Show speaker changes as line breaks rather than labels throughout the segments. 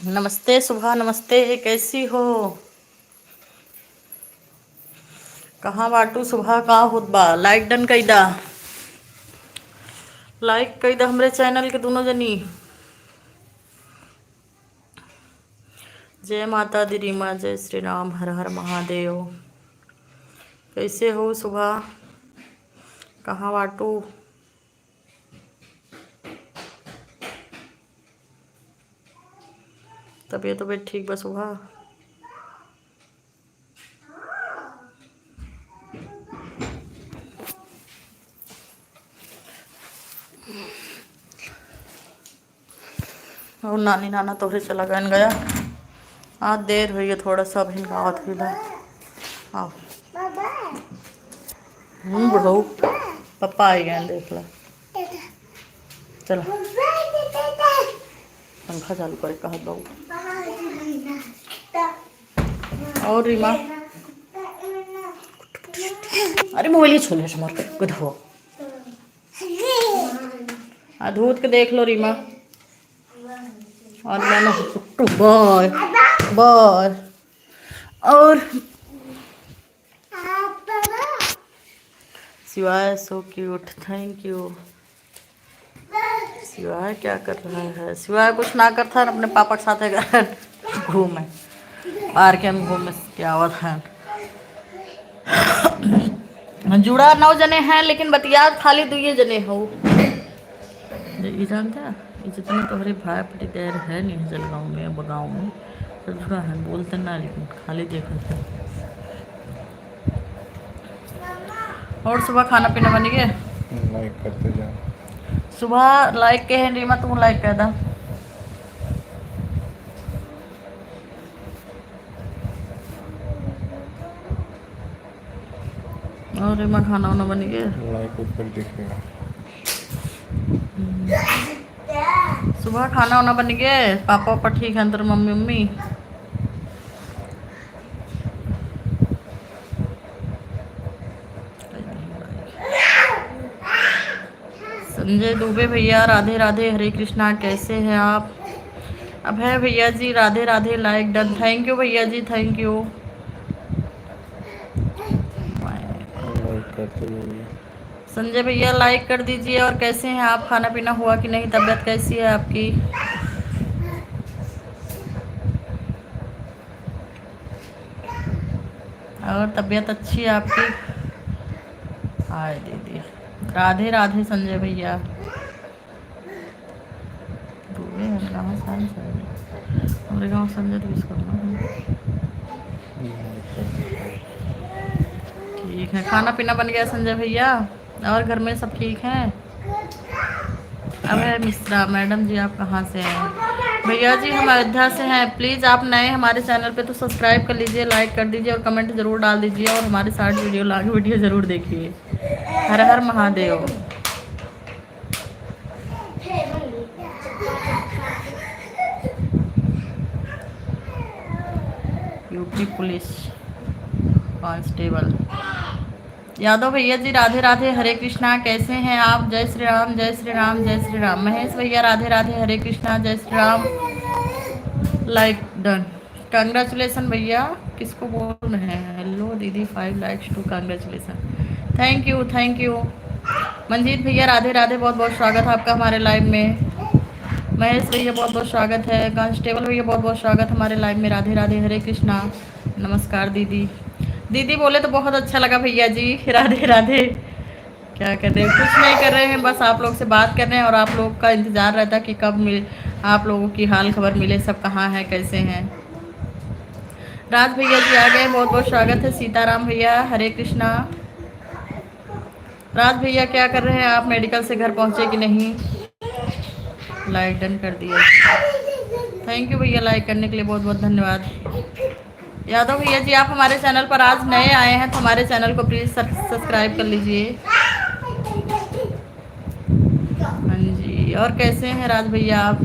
नमस्ते सुबह, नमस्ते। कैसी हो? कहाँ बाटू सुबह? कहाँ होत बा? लाइक डन कईदा, लाइक कईदा हमरे चैनल के दोनों जनी। जय माता दी रीमा, जय श्री राम, हर हर महादेव। कैसे हो सुबह? कहाँ बाटू? तबीयत ठीक बा सुबह? और नानी नाना तोहरे चला गन गया। आज देर हुई है थोड़ा सा, अभी गावत हुई ला। आओ बढ़ो, पापा आई गए, देख ला। चलो पंखा चालू करे कहत बहु। और रीमा, अरे मोबाइल छोले समर गधो। धूत के देख लो रीमा। और मैंने बाय बाय। और शिवाय सो क्यूट, थैंक यू। शिवाय क्या कर रहा है? शिवाय कुछ ना करता है, अपने पापा के साथ घूमे पार्क में घूमे के आवत है। जुड़ा 9 जने हैं, लेकिन बतिया खाली 2 जने हो। ये जानता, जितने तोहरे भाई पटीदार है नहीं जलगांव में, बगाँव में सब जुड़ा है, बोलते ना, लेकिन खाली देखते हैं। और सुबह खाना पीना बन गया?
लाइक करते जा।
सुबह लाइक के हैं रीमा, तू लाइक कर दा। और रीमा खाना वाना बन गया?
लाइक ऊपर दिखेगा।
सुबह खाना वाना बन गया? पापा पापा ठीक है अंदर? मम्मी मम्मी संजय दुबे भैया, राधे राधे, हरे कृष्णा, कैसे हैं आप? अभय भैया ji, Radhe Radhe, like done, thank you भैया जी, थैंक यू।
लाइक करते जाइए।
संजय भैया लाइक कर दीजिए। और कैसे हैं आप? खाना पीना हुआ कि नहीं? तबीयत कैसी है आपकी? और तबीयत अच्छी है आपकी? हाय दीदी, राधे राधे संजय भैया। हमारे गाँव संजय तो इसको ठीक है। खाना पीना बन गया संजय भैया? और घर में सब ठीक हैं? अभय मिश्रा, मैडम जी आप कहाँ से हैं? भैया जी हम अयोध्या से हैं। प्लीज़ आप नए हमारे चैनल पे तो सब्सक्राइब कर लीजिए, लाइक कर दीजिए और कमेंट ज़रूर डाल दीजिए, और हमारे साथ वीडियो ज़रूर देखिए। हर हर Mahadev. Deputy police constable. Yadav भैया जी राधे राधे, हरे कृष्णा, कैसे हैं आप? जय श्री राम, जय श्री राम, जय श्री राम। महेश भैया राधे राधे, हरे कृष्णा, जय Shri Ram. Like done. Congratulation भैया, किसको बोल रहे हैं? हेलो दीदी, 5 likes to congratulation. Thank you, thank you. Manjeet भैया राधे राधे, बहुत बहुत स्वागत है आपका हमारे लाइव में। महेश भैया बहुत बहुत स्वागत है। कांस्टेबल भैया बहुत बहुत स्वागत हमारे लाइव में। राधे राधे, हरे कृष्णा, नमस्कार दीदी। दीदी बोले तो बहुत अच्छा लगा भैया जी, राधे राधे। क्या कर रहे हैं? कुछ नहीं कर रहे हैं, बस आप लोग से बात कर रहे हैं और आप लोग का इंतज़ार रहता कि कब मिल आप लोगों की हाल खबर मिले, सब कहाँ हैं, कैसे हैं। राज भैया जी आ गए, बहुत बहुत स्वागत है। सीताराम भैया, हरे कृष्णा। राज भैया क्या कर रहे हैं आप? मेडिकल से घर पहुँचे कि नहीं? लाइक डन कर दिया। थैंक यू भैया, लाइक करने के लिए बहुत बहुत धन्यवाद। यादव भैया जी आप हमारे चैनल पर आज नए आए हैं तो हमारे चैनल को प्लीज़ सब्सक्राइब कर लीजिए। हाँ जी, और कैसे हैं राज भैया आप?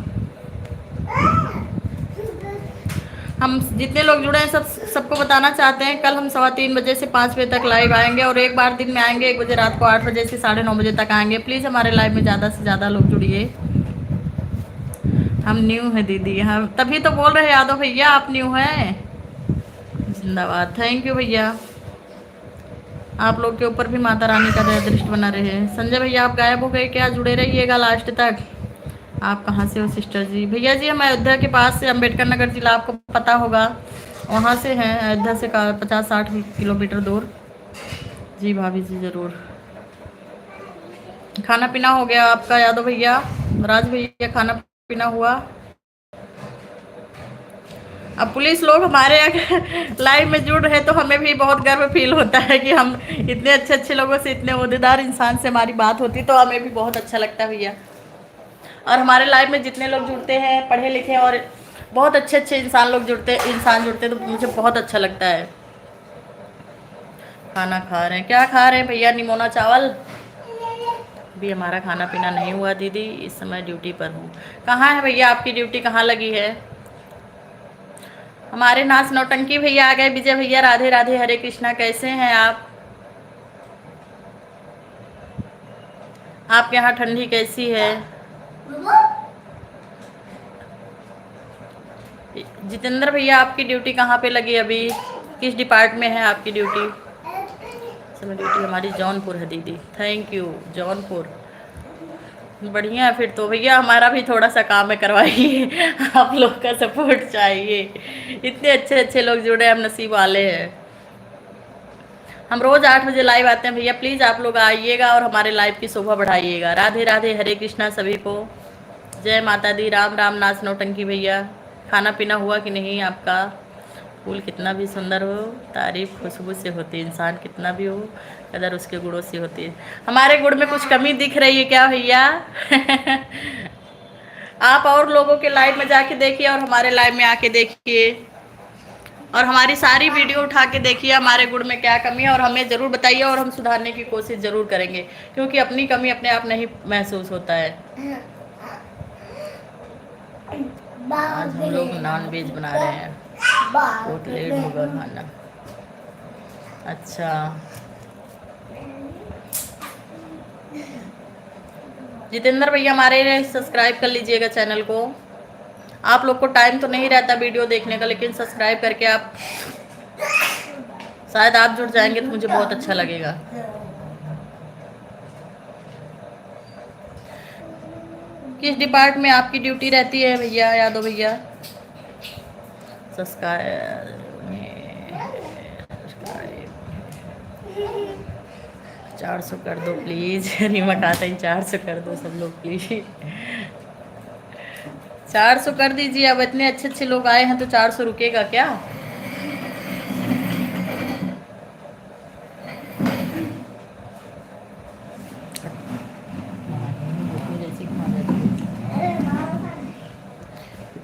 हम जितने लोग जुड़े हैं सबको बताना चाहते हैं, कल हम 3:15 बजे से 5 बजे तक लाइव आएंगे और एक बार दिन में आएंगे 1 बजे, रात को 8 बजे से 9:30 बजे तक आएंगे। प्लीज़ हमारे लाइव में ज़्यादा से ज़्यादा लोग जुड़िए। हम न्यू हैं दीदी, हम तभी तो बोल रहे हैं यादव भैया आप न्यू हैं। जिंदाबाद, थैंक यू भैया। आप लोग के ऊपर भी माता रानी का दया दृष्टि बना रहे। संजय भैया आप गायब हो गए क्या? जुड़े रहिएगा लास्ट तक। आप कहाँ से हो सिस्टर जी? भैया जी हम अयोध्या के पास से, अम्बेडकर नगर जिला आपको पता होगा, वहाँ से हैं। अयोध्या से 50-60 किलोमीटर दूर। जी भाभी जी ज़रूर। खाना पीना हो गया आपका यादव भैया? राज भैया खाना पीना हुआ? अब पुलिस लोग हमारे लाइव में जुड़ रहे तो हमें भी बहुत गर्व फील होता है कि हम इतने अच्छे अच्छे लोगों से, इतने ओहदेदार इंसान से हमारी बात होती तो हमें भी बहुत अच्छा लगता है भैया। और हमारे लाइव में जितने लोग जुड़ते हैं, पढ़े लिखे और बहुत अच्छे अच्छे इंसान जुड़ते तो मुझे बहुत अच्छा लगता है। खाना खा रहे हैं? क्या खा रहे हैं भैया? निमोना चावल। भी हमारा खाना पीना नहीं हुआ दीदी, इस समय ड्यूटी पर हूँ। कहाँ है भैया आपकी ड्यूटी, कहाँ लगी है? हमारे नाच नौटंकी भैया आ गए। विजय भैया राधे राधे, हरे कृष्णा, कैसे हैं आप? आपके यहाँ ठंडी कैसी है? जितेंद्र भैया आपकी ड्यूटी कहाँ पे लगी अभी? किस डिपार्ट में है आपकी ड्यूटी? समय ड्यूटी हमारी जौनपुर है दीदी। थैंक यू, जौनपुर बढ़िया है। फिर तो भैया हमारा भी थोड़ा सा काम है, करवाइए। आप लोग का सपोर्ट चाहिए, इतने अच्छे अच्छे लोग जुड़े, हम नसीब वाले हैं। हम रोज़ 8 बजे लाइव आते हैं भैया, प्लीज़ आप लोग आइएगा और हमारे लाइव की शोभा बढ़ाइएगा। राधे राधे, हरे कृष्णा सभी को। जय माता दी, राम राम। नाच नौटंकी भैया खाना पीना हुआ कि नहीं आपका? फूल कितना भी सुंदर हो, तारीफ खुशबू से होती है। इंसान कितना भी हो, कदर उसके गुणों से होती है। हमारे गुण में कुछ कमी दिख रही है क्या भैया? आप और लोगों के लाइव में जाके देखिए और हमारे लाइव में आके देखिए और हमारी सारी वीडियो उठा के देखिए हमारे गुण में क्या कमी है और हमें ज़रूर बताइए और हम सुधारने की कोशिश ज़रूर करेंगे, क्योंकि अपनी कमी अपने आप नहीं महसूस होता है। आज हम लोग नॉन वेज बना रहे हैं, बहुत लेट होगा खाना। अच्छा, जितेंद्र भैया हमारे सब्सक्राइब कर लीजिएगा चैनल को। आप लोग को टाइम तो नहीं रहता वीडियो देखने का, लेकिन सब्सक्राइब करके आप शायद आप जुड़ जाएंगे तो मुझे बहुत अच्छा लगेगा। किस डिपार्टमेंट में आपकी ड्यूटी रहती है भैया यादव भैया? सब्सक्राइब 400 कर दो प्लीज़। रीमा कहते हैं 400 कर दो सब लोग प्लीज़। 400 कर दीजिए। अब इतने अच्छे अच्छे लोग आए हैं तो 400 रुकेगा क्या?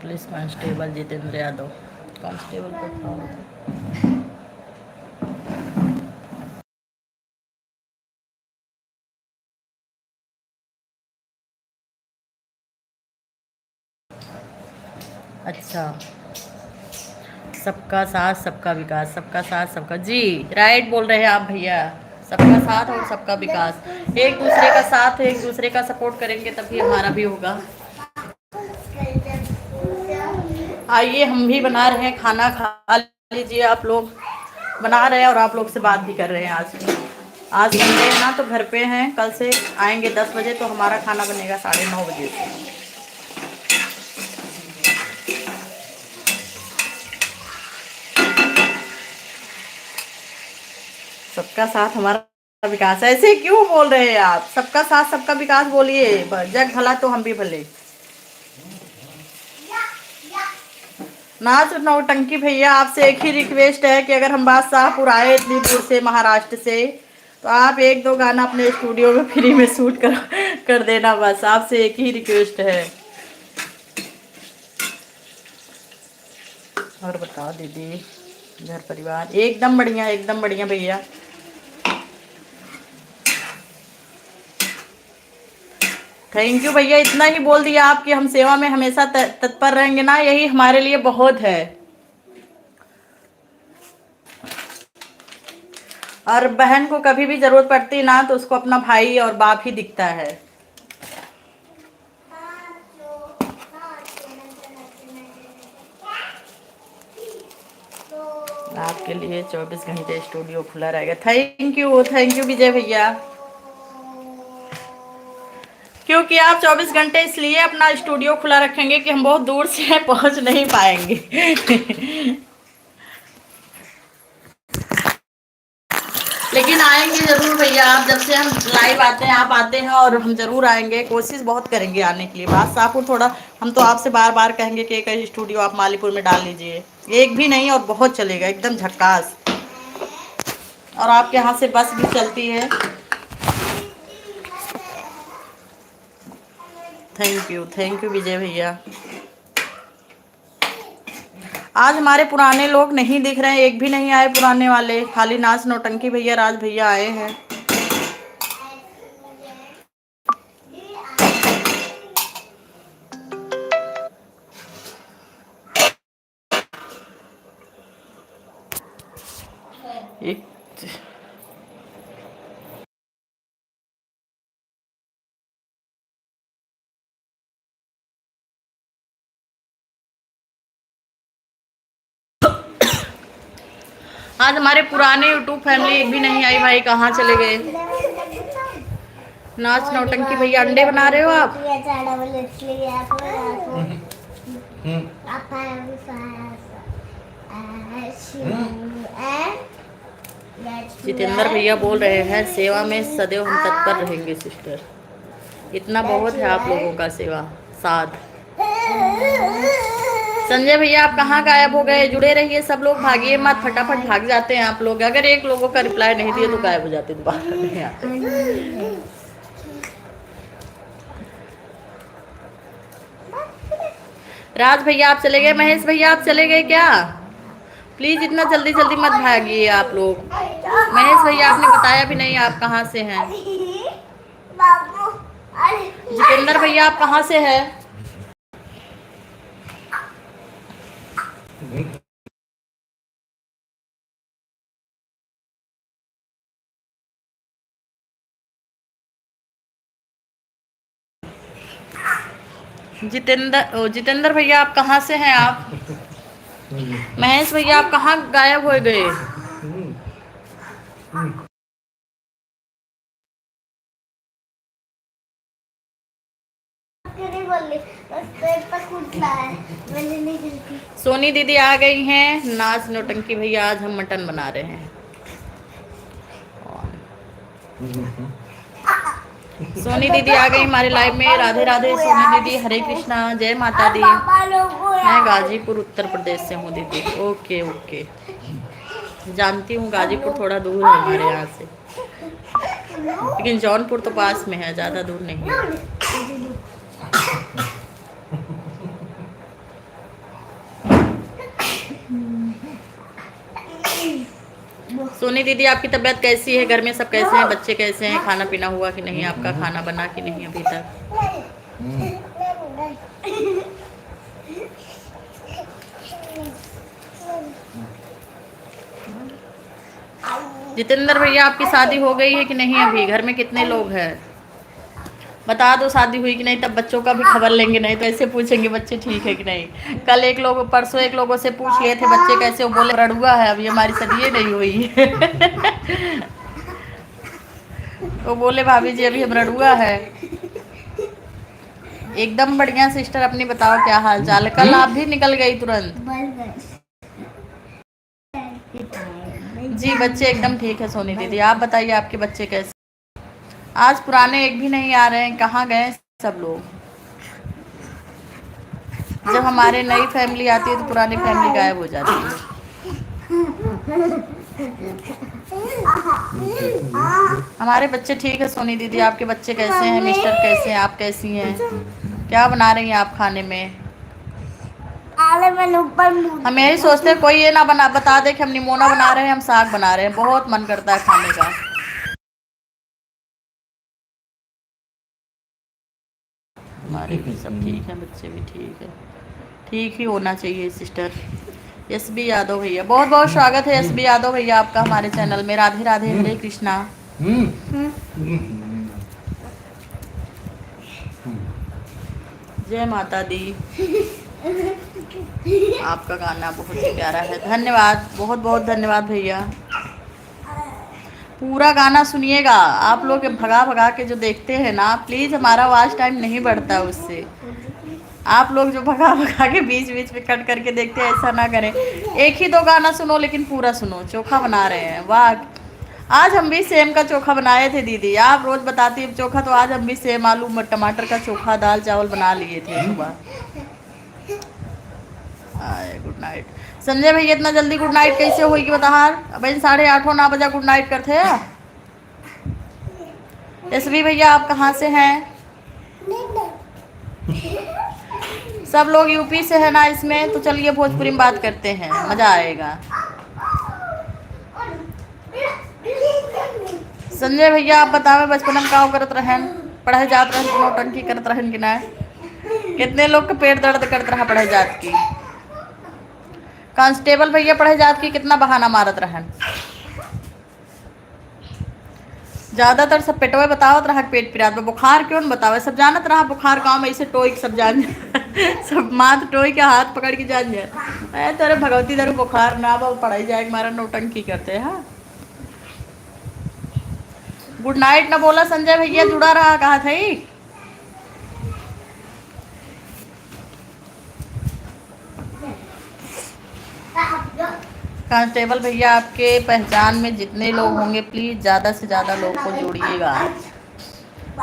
Police constable Jitendra Yadav, constable को खाओ। अच्छा, सबका साथ सबका विकास, सबका साथ सबका, जी राइट बोल रहे हैं आप भैया। सबका साथ और सबका विकास, एक दूसरे का साथ एक दूसरे का सपोर्ट करेंगे तभी हमारा भी होगा। आइए हम भी बना रहे हैं खाना, खा लीजिए आप लोग। बना रहे हैं और आप लोग से बात भी कर रहे हैं। आज संडे है ना, तो घर पे हैं। कल से आएंगे 10 बजे, तो हमारा खाना बनेगा 9:30 बजे से। सबका साथ हमारा विकास, ऐसे क्यों बोल रहे हैं आप? सबका साथ सबका विकास बोलिए, जग भला तो हम भी भले। नाच नौटंकी भैया, आपसे एक ही रिक्वेस्ट है कि अगर हम बादशाहपुर आए इतनी दूर से महाराष्ट्र से, तो आप 1-2 गाना अपने स्टूडियो में फ्री में शूट कर देना, बस आपसे एक ही रिक्वेस्ट है। और बताओ दीदी, घर परिवार एकदम बढ़िया भैया। थैंक यू भैया, इतना ही बोल दिया आप कि हम सेवा में हमेशा तत्पर रहेंगे ना, यही हमारे लिए बहुत है। और बहन को कभी भी जरूरत पड़ती ना, तो उसको अपना भाई और बाप ही दिखता है। आपके लिए 24 घंटे स्टूडियो खुला रहेगा। थैंक यू विजय भैया। क्योंकि आप 24 घंटे इसलिए अपना स्टूडियो खुला रखेंगे कि हम बहुत दूर से हैं, पहुंच नहीं पाएंगे। लेकिन आएंगे जरूर भैया, आप जब से हम लाइव आते हैं, आप आते हैं, और हम जरूर आएंगे, कोशिश बहुत करेंगे आने के लिए। बादशाहपुर थोड़ा, हम तो आपसे बार बार कहेंगे कि एक स्टूडियो आप मालीपुर में डाल लीजिए। एक भी नहीं, और बहुत चलेगा, एकदम झक्कास। और आपके यहाँ से बस भी चलती है। थैंक यू विजय भैया। आज हमारे पुराने लोग नहीं दिख रहे हैं, एक भी नहीं आए पुराने वाले, खाली नाच नौटंकी भैया, राज भैया आए हैं। एक आज हमारे पुराने यूट्यूब फैमिली एक भी नहीं आई भाई, कहाँ चले गए? नाच नौटंकी भैया, अंडे बना रहे हो आप? जितेंद्र भैया बोल रहे हैं, सेवा में सदैव हम तत्पर रहेंगे सिस्टर। इतना बहुत है आप लोगों का सेवा साथ। संजय भैया, आप कहाँ गायब हो गए? जुड़े रहिए सब लोग, भागिए मत, फटाफट भाग जाते हैं आप लोग। अगर एक लोगों का रिप्लाई नहीं दिए तो गायब हो जाते, दोबारा नहीं आते। राज भैया आप चले गए, महेश भैया आप चले गए क्या? प्लीज इतना जल्दी जल्दी मत भागिए आप लोग। महेश भैया आपने बताया भी नहीं आप कहाँ से हैं। जितेंद्र भैया आप कहाँ से हैं? जितेंद्र भैया आप कहाँ से हैं आप? महेश भैया आप कहाँ गायब हो गए? सोनी दीदी आ गई हैं। नाच नौटंकी भैया, आज हम मटन बना रहे हैं। सोनी दीदी आ गई हमारे लाइव में। राधे राधे सोनी दीदी, हरे कृष्णा, जय माता दी। मैं गाजीपुर उत्तर प्रदेश से हूँ दीदी। ओके ओके, जानती हूँ गाजीपुर थोड़ा दूर है हमारे यहाँ से, लेकिन जौनपुर तो पास में है, ज़्यादा दूर नहीं है। सोनी दीदी आपकी तबीयत कैसी है? घर में सब कैसे हैं? बच्चे कैसे हैं? खाना पीना हुआ कि नहीं? आपका खाना बना कि नहीं अभी तक? जितेंद्र भैया आपकी शादी हो गई है कि नहीं? अभी घर में कितने लोग हैं? बता दो शादी हुई कि नहीं, तब बच्चों का भी खबर लेंगे, नहीं तो ऐसे पूछेंगे बच्चे ठीक है कि नहीं। कल एक लोग परसों एक लोगों से पूछ लिए थे बच्चे कैसे, वो बोले रड़ुआ है, अभी हमारी शादी नहीं हुई है वो बोले भाभी जी अभी हम रड़ुआ है। एकदम बढ़िया सिस्टर, अपनी बताओ क्या हाल चाल है? कल आप भी निकल गई तुरंत। जी बच्चे एकदम ठीक है सोनी दीदी, आप बताइए आपके बच्चे कैसे? आज पुराने एक भी नहीं आ रहे हैं, कहाँ गए सब लोग? जब हमारे नई फैमिली आती है तो पुरानी फैमिली गायब हो जाती है। हमारे बच्चे ठीक है सोनी दीदी, आपके बच्चे कैसे हैं? मिस्टर कैसे हैं? आप कैसी हैं? क्या बना रही हैं आप खाने में? हम यही सोचते हैं कोई ये ना बना बता दे कि हम निमोना बना रहे हैं, हम साग बना रहे हैं, बहुत मन करता है खाने का। हमारे भी सब ठीक है, बच्चे भी ठीक है, ठीक ही होना चाहिए सिस्टर। एस बी यादव भैया बहुत बहुत स्वागत है। एस बी यादव भैया आपका हमारे चैनल में। राधे राधे, हरे कृष्णा। जय माता दी। आपका गाना बहुत ही प्यारा है, धन्यवाद, बहुत बहुत धन्यवाद भैया। पूरा गाना सुनिएगा। आप लोग भगा भगा के जो देखते हैं ना, प्लीज़ हमारा वॉच टाइम नहीं बढ़ता उससे। आप लोग जो भगा भगा के बीच बीच में कट करके देखते हैं, ऐसा ना करें। एक ही दो गाना सुनो लेकिन पूरा सुनो। चोखा बना रहे हैं, वाह। आज हम भी सेम का चोखा बनाए थे दीदी, आप रोज बताती है चोखा, तो आज हम भी सेम आलू टमाटर का चोखा दाल चावल बना लिए थे सुबह। गुड नाइट संजय भैया, इतना जल्दी गुड नाइट कैसे होगी बता? भाई 8:30 9 बजे गुड नाइट करते हैं। एसबी भैया आप कहाँ से हैं? सब लोग यूपी से है ना इसमें, तो चलिए भोजपुरी में बात करते हैं, मजा आएगा। संजय भैया आप बतावे बचपन में का करत रहन? पढ़ाई जात रहन, नौटंकी करत रहन कि ना? कितने लोग का पेट दर्द करत रहा पढ़ाई जात की? कांस्टेबल भैया पढ़ाई जात की कितना बहाना मारत रहन? ज्यादातर सब पेटवा बतावत रहा पेट पिरात में, बुखार क्यों न बतावे? सब जानत रहा बुखार काम ऐसे टोई सब जान सब माथ टोई के हाथ पकड़ के जान जाए तेरे भगवती दर बुखार ना पढ़ाई जाए मारा नौटंकी करते हैं। गुड नाइट ना बोला संजय भैया, जुड़ा रहा कहा था ही? कांस्टेबल भैया आपके पहचान में जितने लोग होंगे प्लीज ज़्यादा से ज़्यादा लोग को जोड़िएगा।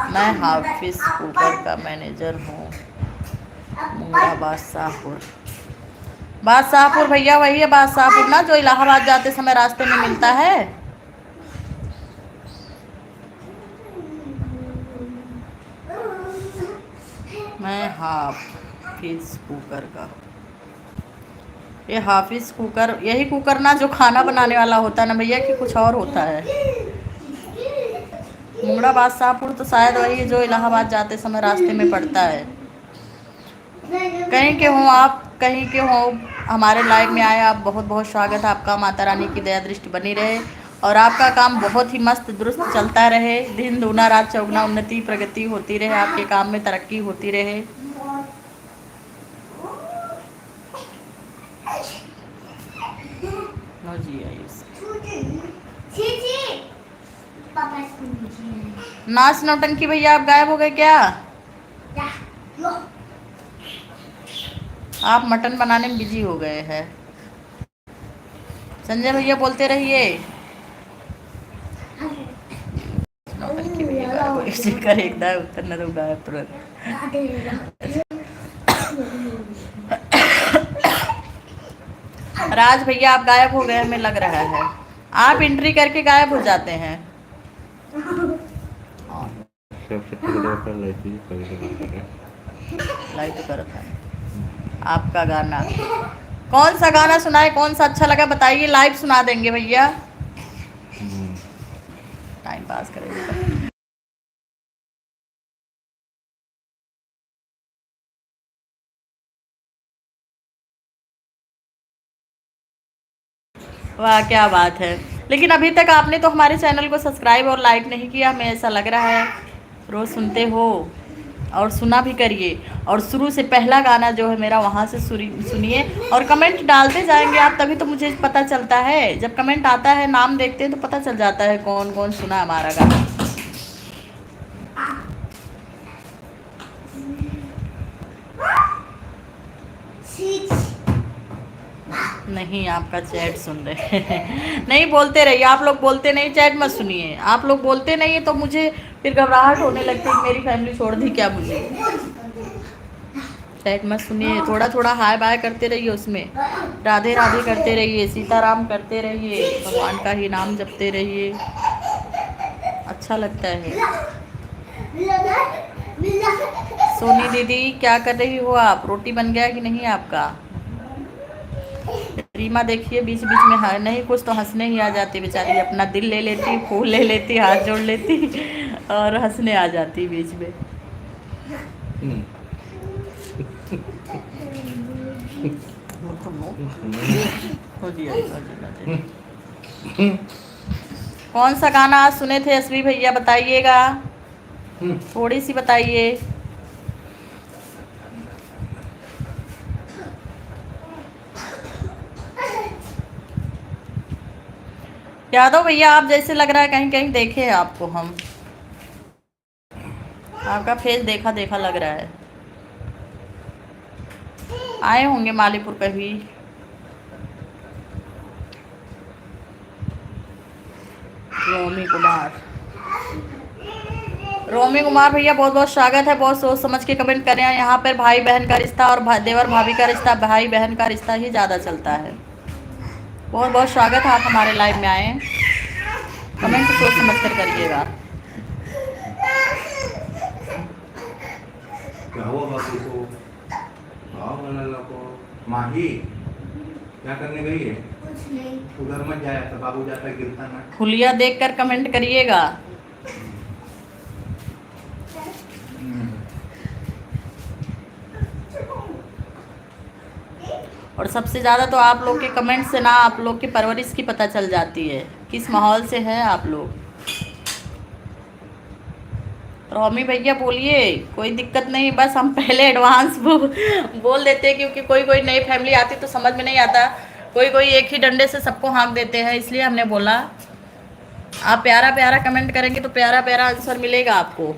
मैं हाफिज कुकर का मैनेजर हूँ, मुंगड़ा बादशाहपुर। बादशाहपुर भैया वही है बादशाहपुर ना, जो इलाहाबाद जाते समय रास्ते में मिलता है। मैं हाफिज कुकर का, ये हाफिज कुकर यही कुकर ना जो खाना बनाने वाला होता है ना भैया, कि कुछ और होता है? मुंगड़ा बादशाहपुर तो शायद वही है जो इलाहाबाद जाते समय रास्ते में पड़ता है। कहीं के हो आप, कहीं के हो हमारे लाइव में आए आप, बहुत बहुत स्वागत है आपका। माता रानी की दया दृष्टि बनी रहे और आपका काम बहुत ही मस्त दुरुस्त चलता रहे। दिन दूना रात चौगुना उन्नति प्रगति होती रहे, आपके काम में तरक्की होती रहे। नो जी आयुष नाच नौटंकी भैया आप गायब हो गए क्या? आप मटन बनाने में बिजी हो गए हैं। संजय भैया बोलते रहिए। नौटंकी भैया गायब हो इसी कर एकदा उत्तर न गायब तुरंत। राज भैया आप गायब हो गए हमें लग रहा है, आप एंट्री करके गायब हो जाते हैं। लाइट कर रखा है। आपका गाना कौन सा गाना सुनाए, कौन सा अच्छा लगा बताइए, लाइव सुना देंगे भैया। टाइम पास करेंगे। वाह क्या बात है। लेकिन अभी तक आपने तो हमारे चैनल को सब्सक्राइब और लाइक नहीं किया, हमें ऐसा लग रहा है। रोज़ सुनते हो और सुना भी करिए, और शुरू से पहला गाना जो है मेरा वहाँ से सुनिए, और कमेंट डालते जाएंगे आप, तभी तो मुझे पता चलता है। जब कमेंट आता है, नाम देखते हैं, तो पता चल जाता है कौन कौन सुना हमारा गाना। नहीं, आपका चैट सुन रहे हैं। नहीं, बोलते रहिए, आप लोग बोलते नहीं, चैट मत सुनिए। आप लोग बोलते नहीं तो मुझे फिर घबराहट होने लगती है, मेरी फैमिली छोड़ दी क्या मुझे। चैट मत सुनिए, थोड़ा थोड़ा हाय बाय करते रहिए, उसमें राधे राधे करते रहिए, सीताराम करते रहिए, भगवान का ही नाम जपते रहिए, अच्छा लगता है। सोनी दीदी क्या कर रही हो आप? रोटी बन गया कि नहीं आपका? रीमा देखिए बीच बीच में नहीं कुछ तो हंसने ही आ जाती बेचारी, अपना दिल ले लेती, फूल ले लेती, हाथ जोड़ लेती और हंसने आ जाती बीच में। कौन सा गाना आज सुने थे एसवी भैया, बताइएगा, थोड़ी सी बताइए। यादव भैया आप जैसे लग रहा है कहीं कहीं देखे हैं आपको हम, आपका फेस देखा देखा लग रहा है। आए होंगे मालीपुर कभी। रोमी कुमार, रोमी कुमार भैया बहुत बहुत स्वागत है, बहुत सोच समझ के कमेंट कर रहे हैं। यहाँ पर भाई बहन का रिश्ता और देवर भाभी का रिश्ता, भाई बहन का रिश्ता ही ज़्यादा चलता है। बहुत बहुत स्वागत है, आप हमारे लाइव में आए। कमेंट सोच समझ कर करिएगा।
क्या हुआ बापू को? आओ मनला को। माही क्या करने गई है? कुछ नहीं। उधर मत जाया तो बाबू जाता गिरता ना।
हुलिया देखकर कमेंट करिएगा। और सबसे ज़्यादा तो आप लोग के कमेंट से ना आप लोग की परवरिश की पता चल जाती है, किस माहौल से है आप लोग। रोमी भैया बोलिए, कोई दिक्कत नहीं, बस हम पहले एडवांस बोल देते हैं, क्योंकि कोई कोई नई फैमिली आती तो समझ में नहीं आता, कोई कोई एक ही डंडे से सबको हाँक देते हैं, इसलिए हमने बोला आप प्यारा प्यारा कमेंट करेंगे तो प्यारा प्यारा आंसर मिलेगा आपको।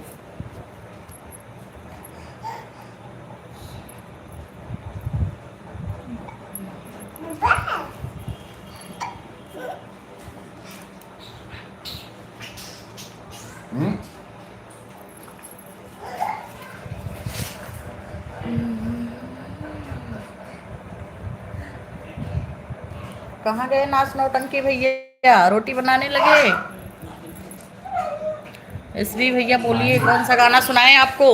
कहाँ गए नाच नौटंकी भैया, रोटी बनाने लगे? एसवी भैया बोलिए, कौन सा गाना सुनाएं आपको?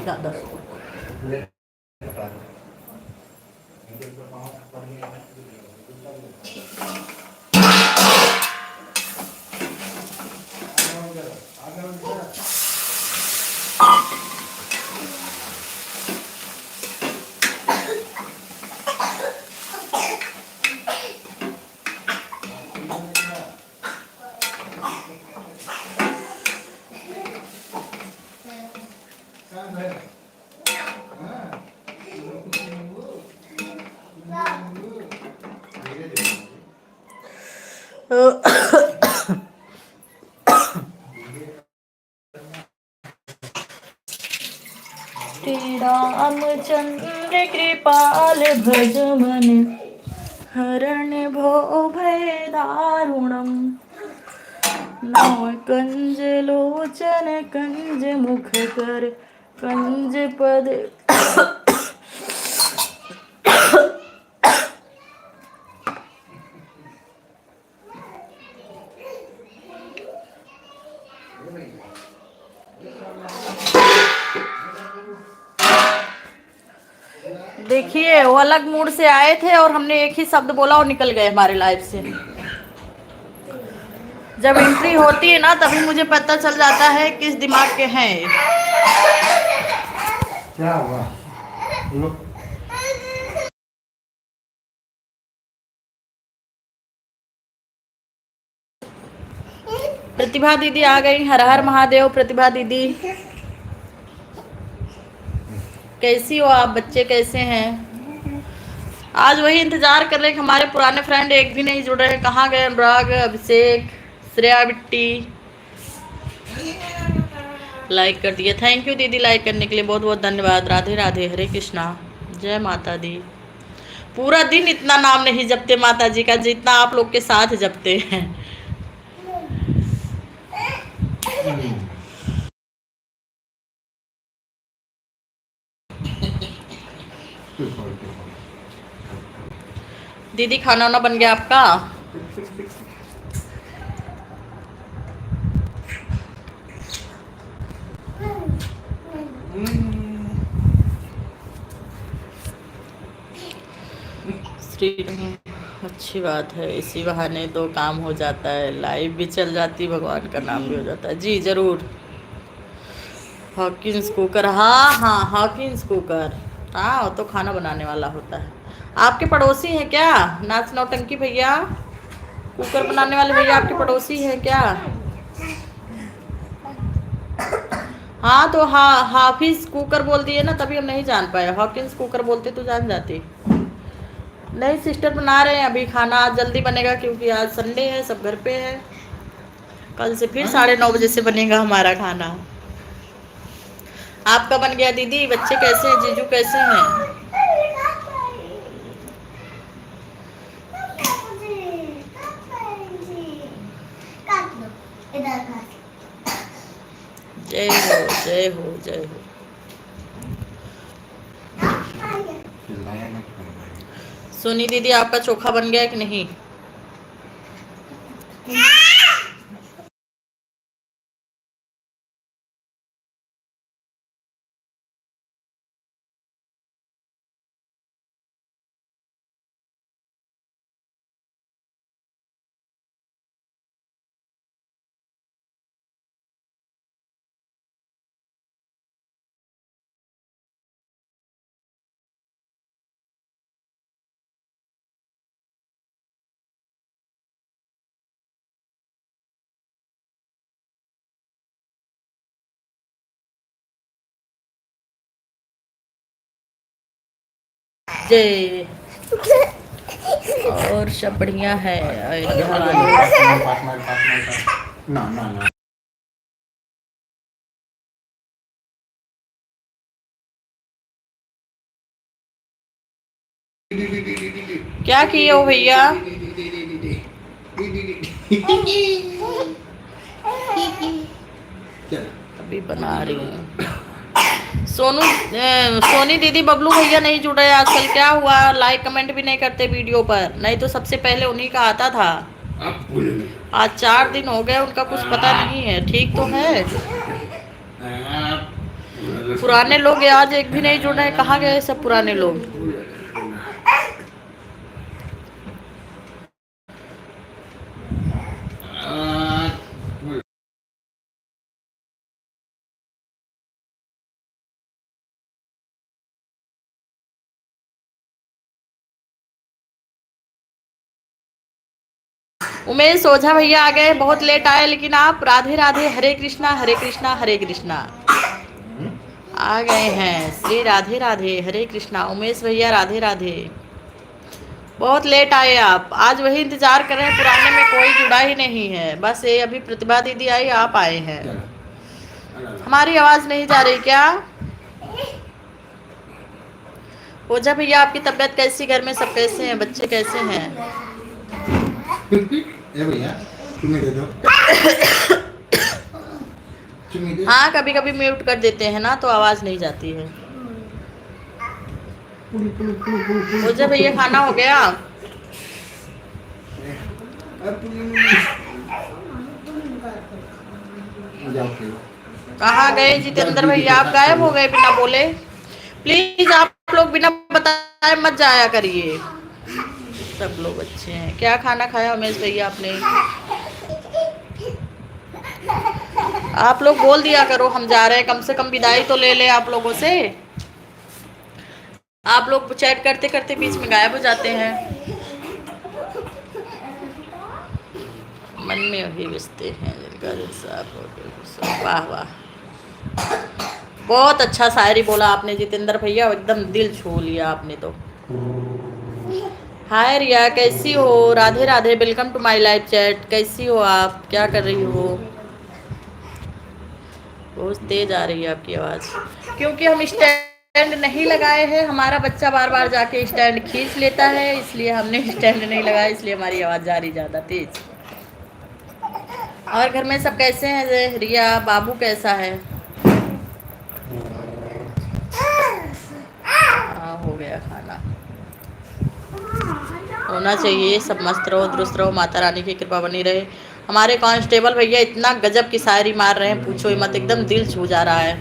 दादा श्री रामचंद्र कृपाल भज मन, हरण भो भय दारुणम, नव कंज लोचन कंज मुख कर, कंज पद देखिए वो अलग मूड से आए थे और हमने एक ही शब्द बोला और निकल गए हमारे लाइफ से। जब एंट्री होती है ना तभी मुझे पता चल जाता है किस दिमाग के हैं।
क्या हुआ?
प्रतिभा दीदी आ गई। हर हर महादेव प्रतिभा दीदी। कैसी हो आप? बच्चे कैसे हैं? आज वही इंतजार कर रहे हैं कि हमारे पुराने फ्रेंड एक भी नहीं जुड़ रहे हैं। कहाँ गए? अनुराग, अभिषेक, श्रेया, बिट्टी। लाइक कर दिए, थैंक यू दीदी लाइक करने के लिए, बहुत बहुत धन्यवाद। राधे राधे, हरे कृष्णा, जय माता दी। पूरा दिन इतना नाम नहीं जपते माता जी का जितना आप लोग के साथ जपते हैं। दीदी खाना वाना बन गया आपका? श्री अच्छी बात है, इसी बहाने दो काम हो जाता है, लाइव भी चल जाती, भगवान का नाम भी हो जाता है। जी जरूर। हॉकिंस कुकर, हाँ हाँ हॉकिंस कुकर, हाँ वो तो खाना बनाने वाला होता है। आपके पड़ोसी हैं क्या नाच नौटंकी भैया? कुकर बनाने वाले भैया आपके पड़ोसी हैं क्या? हाँ तो हाँ हाफिज कुकर बोल दिए ना, तभी हम नहीं जान पाए। हॉकिंस कुकर बोलते तो जान जाती। नहीं सिस्टर बना रहे हैं अभी खाना, आज जल्दी बनेगा क्योंकि आज संडे है, सब घर पे है। कल से फिर 9:30 बजे से बनेगा हमारा खाना। आपका बन गया दीदी? बच्चे कैसे हैं? जीजू कैसे हैं? जय हो जय हो जय हो। सोनी दीदी आपका चोखा बन गया कि नहीं? जय। और सब बढ़िया है।
ना ना ना
क्या किए हो भैया? अभी बना रही हूँ। सोनी दीदी बबलू भैया नहीं जुड़ रहे आजकल, क्या हुआ? लाइक कमेंट भी नहीं करते वीडियो पर, नहीं तो सबसे पहले उन्हीं का आता था। आज 4 दिन हो गए उनका कुछ पता नहीं है। ठीक तो है? पुराने लोग आज एक भी नहीं जुड़ रहे, कहाँ गए सब पुराने लोग? उमेश ओझा भैया आ गए, बहुत लेट आए लेकिन आप। राधे राधे, हरे कृष्णा हरे कृष्णा हरे कृष्णा। आ गए हैं श्री राधे राधे, हरे कृष्णा। उमेश भैया राधे राधे, बहुत लेट आए आप। आज वही इंतजार कर रहे हैं, पुराने में कोई जुड़ा ही नहीं है, बस ये अभी प्रतिभा दीदी आई, आप आए हैं। हमारी आवाज नहीं जा रही क्या? ओझा भैया आपकी तबीयत कैसी? घर में सब कैसे हैं? बच्चे कैसे हैं? हाँ कभी कभी म्यूट कर देते हैं ना तो आवाज नहीं जाती है। ओझा भैया खाना हो गया? कहाँ गए जितेंद्र भैया? आप गायब हो गए बिना बोले। प्लीज आप लोग बिना बताए मत जाया करिए। सब लोग अच्छे हैं। क्या खाना खाया उमेश भैया आपने? आप लोग बोल दिया करो हम जा रहे हैं, कम से कम विदाई तो ले ले आप लोगों से। आप लोग चैट करते करते बीच में गायब हो जाते हैं। मन में वही बसते हैं जिनका दिल साफ हो गया। वाह वाह, बहुत अच्छा शायरी बोला आपने जितेंद्र भैया, एकदम दिल छू लिया आपने तो। हाय रिया, कैसी हो? Radhe Radhe, welcome to my live chat. कैसी हो आप? क्या कर रही हो? बहुत तेज आ रही है आपकी आवाज़, क्योंकि हम स्टैंड नहीं लगाए हैं। हमारा बच्चा बार बार जाके स्टैंड खींच लेता है, इसलिए हमने स्टैंड नहीं लगाया, इसलिए हमारी आवाज़ जा रही ज़्यादा तेज। और घर में सब कैसे हैं? रिया, बाबू कैसा है? हाँ, हो गया खाना। होना चाहिए, सब मस्त रहो, दुरुस्त रहो, माता रानी की कृपा बनी रहे। हमारे कांस्टेबल भैया इतना गजब की शायरी मार रहे हैं, पूछो ही मत, एकदम दिल छू जा रहा है।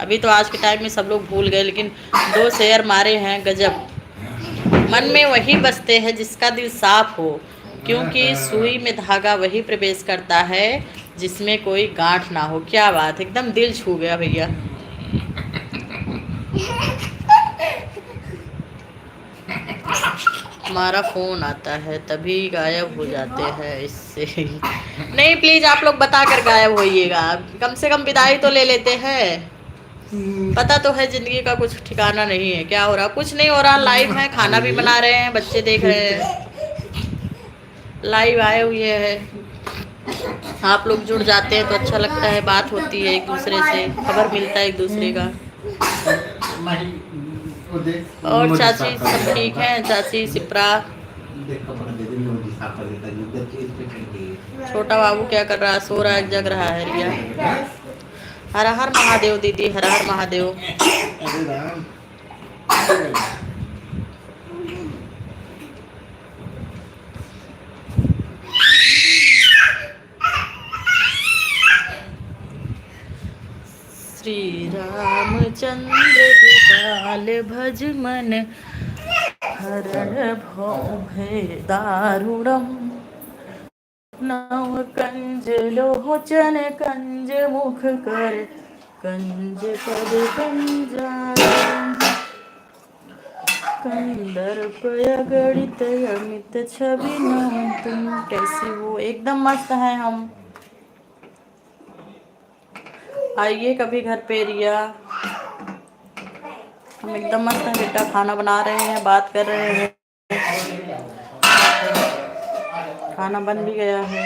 अभी तो आज के टाइम में सब लोग भूल गए, लेकिन 2 शेर मारे हैं गजब। मन में वही बसते हैं जिसका दिल साफ हो, क्योंकि सुई में धागा वही प्रवेश करता है जिसमें कोई गांठ ना हो। क्या बात, एकदम दिल छू गया भैया। हमारा फ़ोन आता है तभी गायब हो जाते हैं, इससे नहीं, प्लीज़ आप लोग बता कर गायब होइएगा, कम से कम विदाई तो ले लेते हैं। पता तो है ज़िंदगी का कुछ ठिकाना नहीं है। क्या हो रहा? कुछ नहीं हो रहा, लाइव है, खाना भी बना रहे हैं, बच्चे देख रहे हैं, लाइव आए हुए हैं। आप लोग जुड़ जाते हैं तो अच्छा लगता है, बात होती है एक दूसरे से, खबर मिलता है एक दूसरे का। और चाची सब ठीक हैं? चाची, सिप्रा, छोटा बाबू क्या कर रहा है? सो रहा है, जग रहा है? रिया, हर हर महादेव दीदी, हर हर महादेव। श्री रामचंद्र कृपाल भज मन, हरण भय दारुणम, नव कंज लोचन कंज मुख कर, कंज पद कंजारम, कंदर्प गणित अमित छवि नयन। तुम कैसी हो? एकदम मस्त है हम। आइए कभी घर पे रिया, हम एकदम मस्त हैं बेटा, खाना बना रहे हैं, बात कर रहे हैं, खाना बन भी गया है।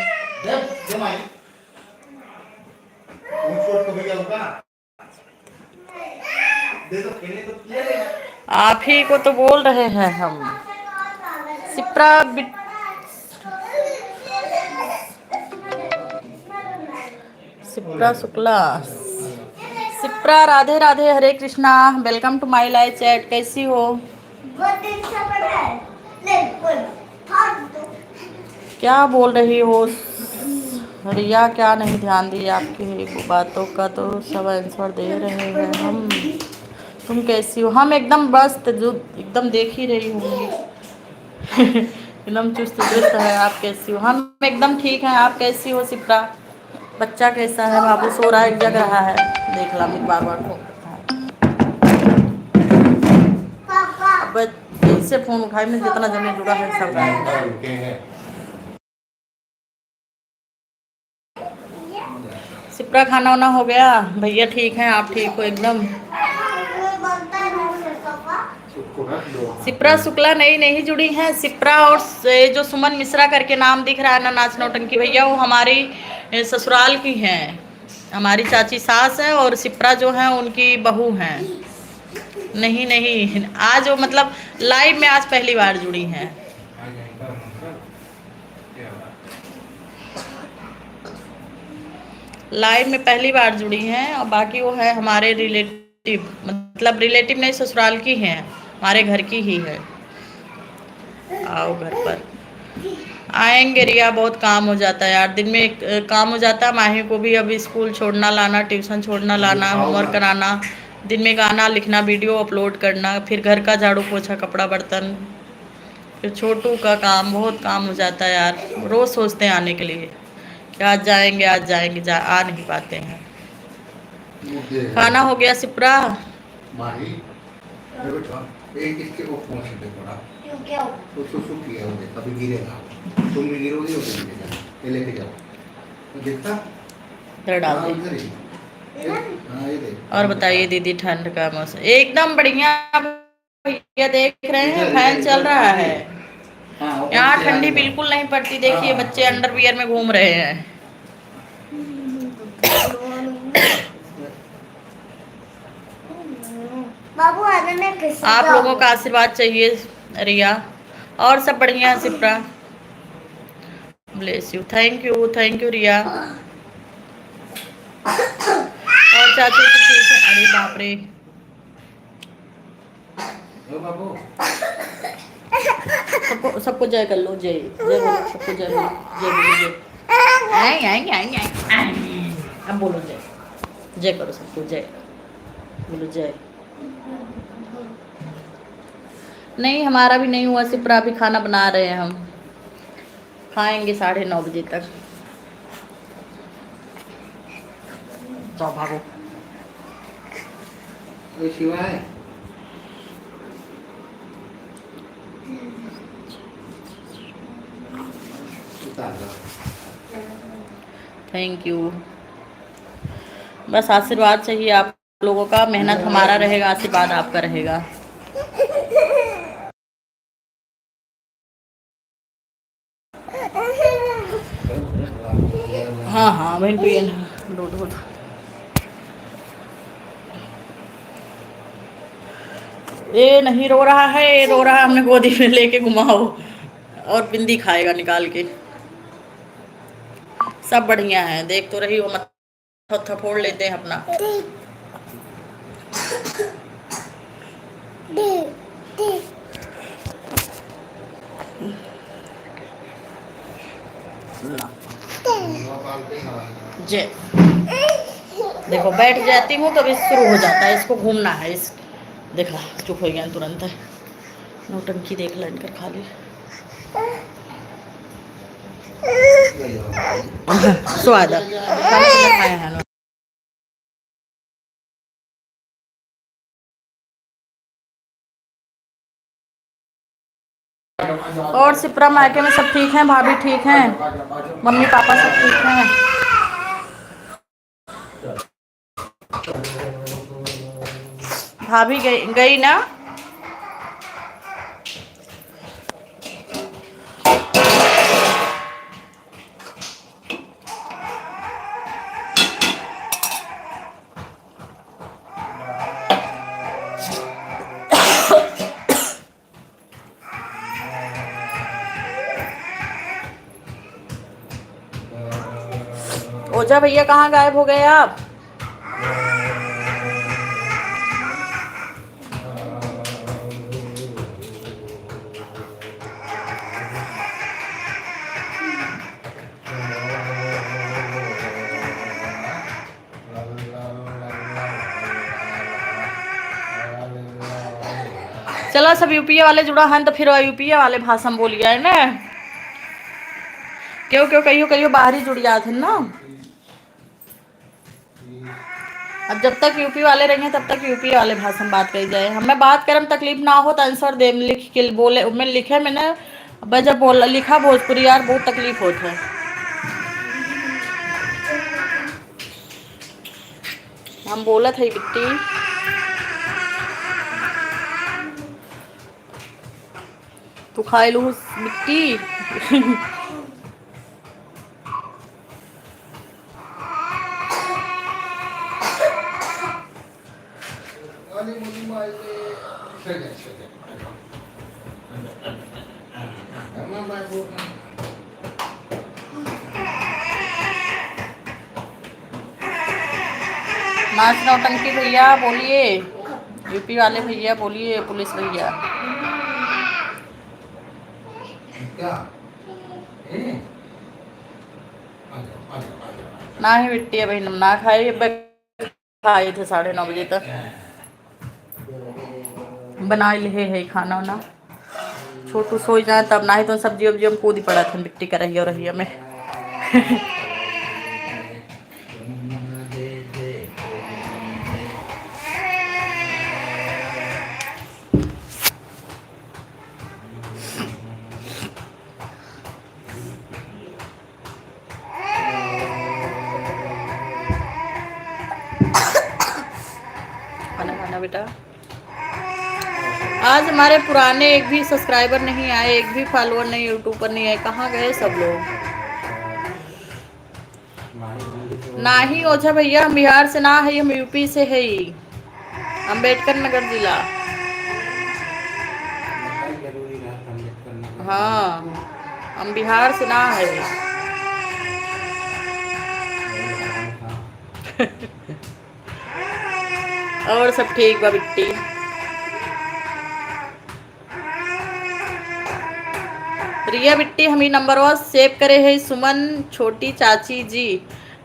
आप ही को तो बोल रहे हैं हम। Sipra Sipra Shukla, Sipra, Radhe Radhe, Hare Krishna, welcome to my live chat. कैसी हो? क्या बोल रही हो रिया? क्या नहीं ध्यान दिया आपकी बातों का, तो सब आंसर दे रहे हैं हम। तुम कैसी हो? हम एकदम मस्त, जो एकदम देख ही रही होंगी एकदम चुस्त दुरुस्त है। आप कैसी हो? हम एकदम ठीक हैं। आप कैसी हो सिप्रा? बच्चा कैसा है? बाबू सो रहा है, जग रहा है? देख ला, मैं बार बार फोन करता है। अब इससे फोन उठाए में जितना जमे जुड़ा है सब है। सिप्रा, खाना वाना हो गया? भैया ठीक हैं? आप ठीक हो एकदम? सिप्रा शुक्ला नहीं जुड़ी हैं। सिप्रा और जो सुमन मिश्रा करके नाम दिख रहा है ना, नाच नौटंकी भैया, वो हमारी ससुराल की हैं, हमारी चाची सास है, और सिप्रा जो है उनकी बहू हैं। नहीं, आज वो मतलब लाइव में आज पहली बार जुड़ी हैं। लाइव में पहली बार जुड़ी हैं, और बाकी वो है हमारे रिलेटिव, मतलब रिलेटिव नहीं, ससुराल की हैं, हमारे घर की ही है। आओ घर पर आएंगे रिया, बहुत काम हो जाता है यार, दिन में काम हो जाता है। माही को भी अभी स्कूल छोड़ना लाना, ट्यूशन छोड़ना लाना, होमवर्क कराना, दिन में गाना लिखना, वीडियो अपलोड करना, फिर घर का झाड़ू पोछा, कपड़ा बर्तन, फिर छोटू का काम, बहुत काम हो जाता है यार। रोज़ सोचते हैं आने के लिए कि आज जाएंगे आ नहीं पाते हैं। खाना हो गया सिप्रा?
तो गिरेगा, तुम भी गिरोगे, ये लेके जाओ देखता
इधर डाल
हाँ
दे।
उधर ही हाँ ये दे
और बताइए दीदी, ठंड का मौसम एकदम बढ़िया भैया, देख रहे हैं फैन चल रहा है। यहाँ ठंडी बिल्कुल नहीं पड़ती, देखिए बच्चे अंडरवियर में घूम रहे हैं।
बाबू आने में कैसे
आप लोगों का आशीर्वाद चाहिए रिया। और सब बढ़िया Sipra, bless you, thank you Riya. और चाचू की ठीक है? अरे बाप रे,
ओ बाबू
सबको जय कर लो, जय जय बोलो, सबको जय बोलो, जय बोलो, जय। आई। अब बोलो जय, जय करो सबको, जय बोलो, जय। नहीं हमारा भी नहीं हुआ सिप्रा, अभी खाना बना रहे हैं हम, खाएंगे 9:30 बजे तक। जाओ भागो।
कोई शिवा है उतार दो
थैंक यू। बस आशीर्वाद चाहिए आप लोगों का, मेहनत हमारा रहेगा, आशीर्वाद आपका रहेगा। हाँ हाँ बहन पिए ना, दूध। ये नहीं रो रहा है, ये रो रहा है, हमने गोदी में लेके घुमाओ, और बिंदी खाएगा निकाल के। सब बढ़िया है, देख तो रही हो, मत फोड़ लेते हैं अपना। जय, देखो बैठ जाती हूँ तो भी शुरू हो जाता है, इसको घूमना है। इस देखा चुप हो गया तुरंत, नौटंकी देख ला इनकर खाली। स्वाद खाए हैं। और सिप्रा मायके में सब ठीक हैं, भाभी ठीक हैं, मम्मी पापा सब ठीक हैं। भाभी गई ना। ओझा भैया कहाँ गायब हो गए आप? चलो सब यूपीए वाले जुड़ा हैं तो फिर यूपीए वाले भाषा बोलिए है ना, क्यों कहियो बाहरी जुड़ जाते ना। अब जब तक यूपी वाले रहेंगे तब तक यूपी वाले भाषा में बात करी जाए। हमें बात करम तकलीफ ना हो तो आंसर दे, लिख के बोले मैं लिखे मैंने, जब बोला लिखा भोजपुरी यार बहुत तकलीफ होता है। हम बोला था बिट्टी, तू खा लू मिट्टी। नाच नौटंकी भैया बोलिए, यूपी वाले भैया बोलिए, पुलिस भैया। ना ही बिट्टी भाई ना खाए, खाए थे 9:30 बजे तक, बना ले है खाना वाना। छोटू सो जाए तब, ना ही तो सब्जी वब्जी हम कूद ही पड़ा था बिट्टी का रहिया में। बेटा। आज हमारे पुराने एक भी सब्सक्राइबर नहीं आए, एक भी फॉलोअर नहीं, यूट्यूब पर नहीं आए, कहाँ गए सब लोग। ना ही ओझा भैया, हम बिहार से ना है, हम यूपी से है ही, अम्बेडकर नगर जिला। हाँ, हम बिहार से ना है। और सब ठीक बा बिट्टी। रिया बिट्टी हम ही नंबर वा सेव करे है सुमन छोटी चाची जी।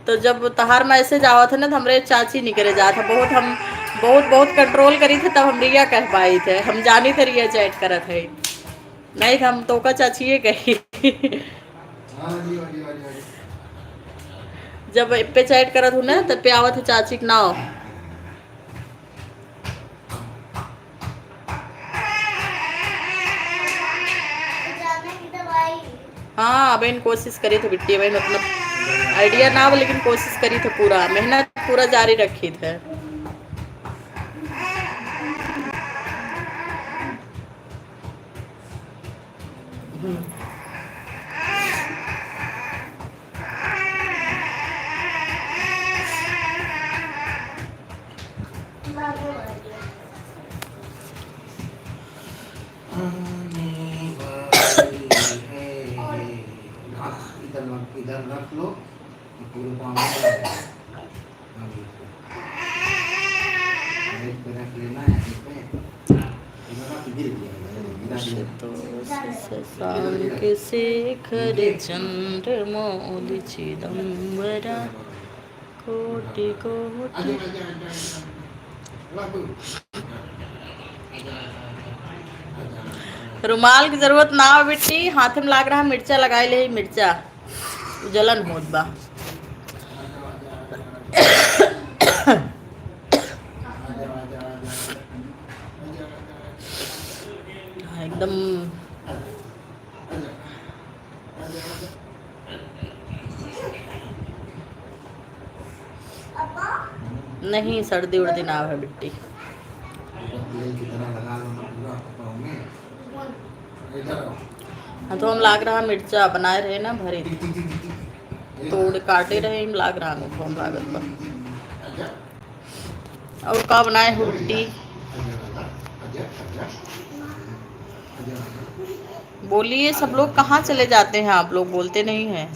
तो जब तहार मैसेज आवा था ना तो हमरे चाची नहीं करे जाता, बहुत हम बहुत कंट्रोल करी थे, तब हम रिया कह पाई थे, हम जानी थे रिया चैट करत है, नहीं हम तो का चाची ये कही। जब पे चैट करत हूँ ना तब पे आवत है चाची के नाव। हाँ बहन कोशिश करी थी बिट्टी बहन, मतलब आइडिया ना हो लेकिन कोशिश करी थी, पूरा मेहनत पूरा जारी रखी थे।
इधर रख लो पूरे पानी रख लेना है
शशांक शेखर चंद्रमौलि चिदंबरा कोटि कोटि। रुमाल की जरूरत ना हो बिट्टी, हाथ में लाग रहा मिर्चा लगाए ले, मिर्चा जलन होत बा। एकदम नहीं सर्दी उर्दी ना है बिट्टी। हाँ तो हम लाग रहा मिर्चा बनाए रहे ना भरी, तोड़ काटे रहे हम लाग रहा हम लागत पर। और का बनाए हुट्टी, बोलिए सब लोग कहाँ चले जाते हैं, आप लोग बोलते नहीं हैं।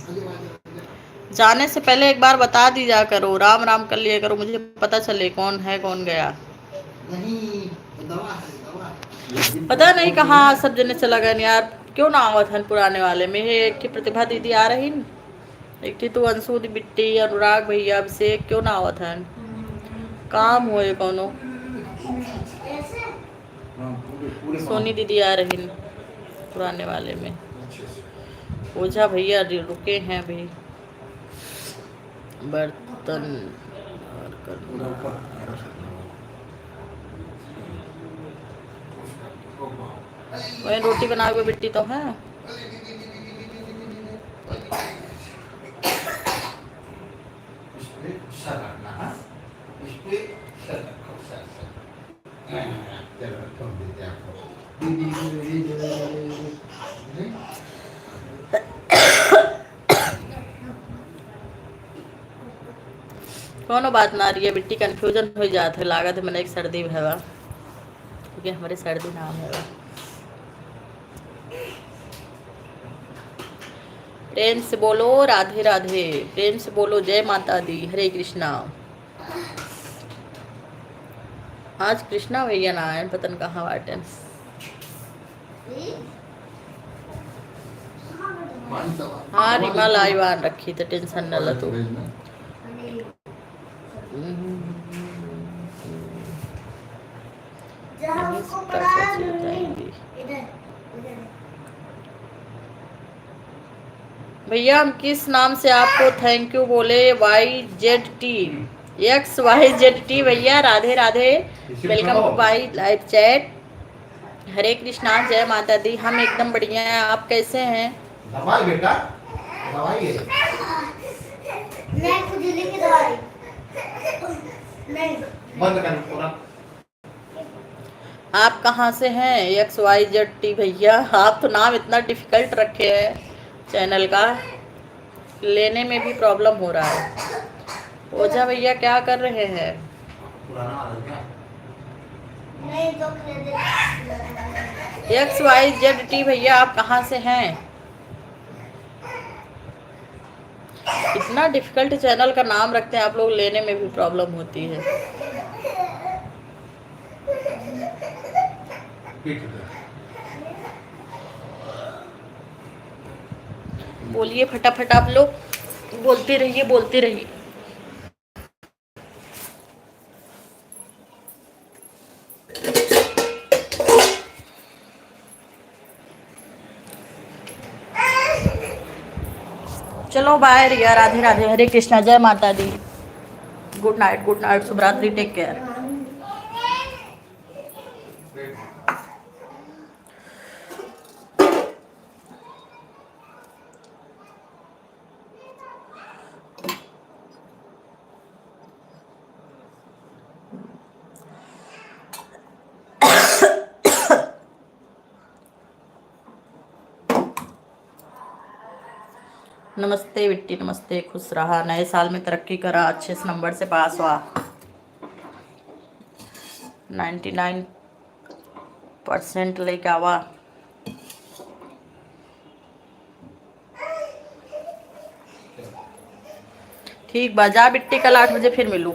जाने से पहले एक बार बता दीजा करो, राम राम कर लिया करो, मुझे पता चले कौन है कौन गया। पता नहीं कहाँ सब जने चला गए यार, क्यों ना आवत हन पुराने वाले में। एक की प्रतिभा दीदी आ रही न, एक थी तो अंशु बिट्टी अनुराग भैया अभिषेक, क्यों ना आवत हन, काम होए कोनो। सोनी दीदी आ रही न पुराने वाले में, ओझा भैया रुके हैं अभी, बर्तन और करना। वही रोटी बना के बिट्टी तो है। कोनो बात ना रही है बिट्टी, कंफ्यूजन हो जाता है, लागत है मैंने एक सर्दी है क्योंकि हमारे सर्दी नाम है। प्रेम से बोलो राधे राधे, प्रेम से बोलो जय माता दी, हरे कृष्णा। आज कृष्णा भैया ना आए, पता नहीं कहाँ बाटे। हाँ रिमा लाइवान रखी तो टेंशन न लो तू। भैया हम किस नाम से आपको थैंक यू बोले? YZT XYZT भैया Radhe Radhe, welcome to my live chat. Hare Krishna जय माता दी, हम एकदम बढ़िया हैं, आप कैसे हैं?
दवाई बेटा, दवाई है
नहीं खुजली की दवाई नहीं,
बंद कर पूरा।
आप कहाँ से हैं? XYZ भैया, आप तो नाम इतना डिफिकल्ट रखे हैं चैनल का, लेने में भी प्रॉब्लम हो रहा है। ओझा भैया क्या कर रहे हैं?
पुराना आदत क्या?
नहीं तो क्रेडिट
XYZ भैया, आप कहाँ से हैं? इतना डिफिकल्ट चैनल का नाम रखते हैं आप लोग, लेने में भी प्रॉब्लम होती है।
पीठ पे।
बोलिए फटाफट आप लोग, बोलते रहिए बोलते रहिए। चलो बाय रिया, राधे राधे, हरे कृष्णा, जय माता दी, गुड नाइट, शुभ रात्रि, टेक केयर। नमस्ते बिट्टी, नमस्ते, खुश रहा, नए साल में तरक्की करा, अच्छे से नंबर से पास हुआ, 99% लेके आवा। ठीक बा, जा बिट्टी, कल 8 बजे फिर मिलूँ।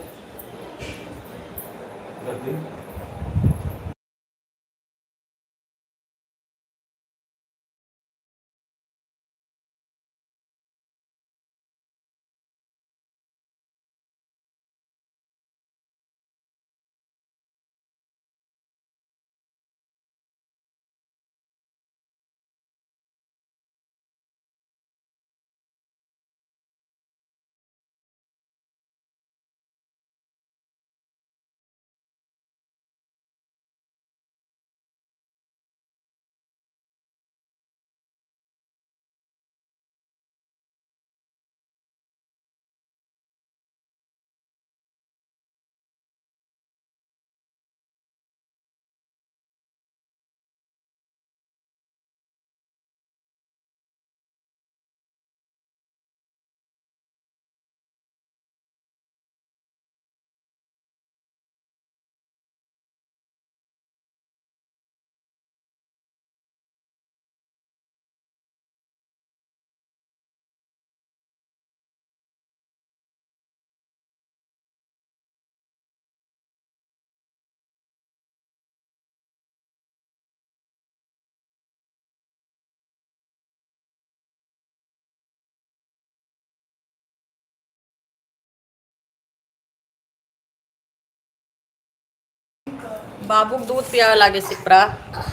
बाबू को दूध पियावे लागे, सिपरा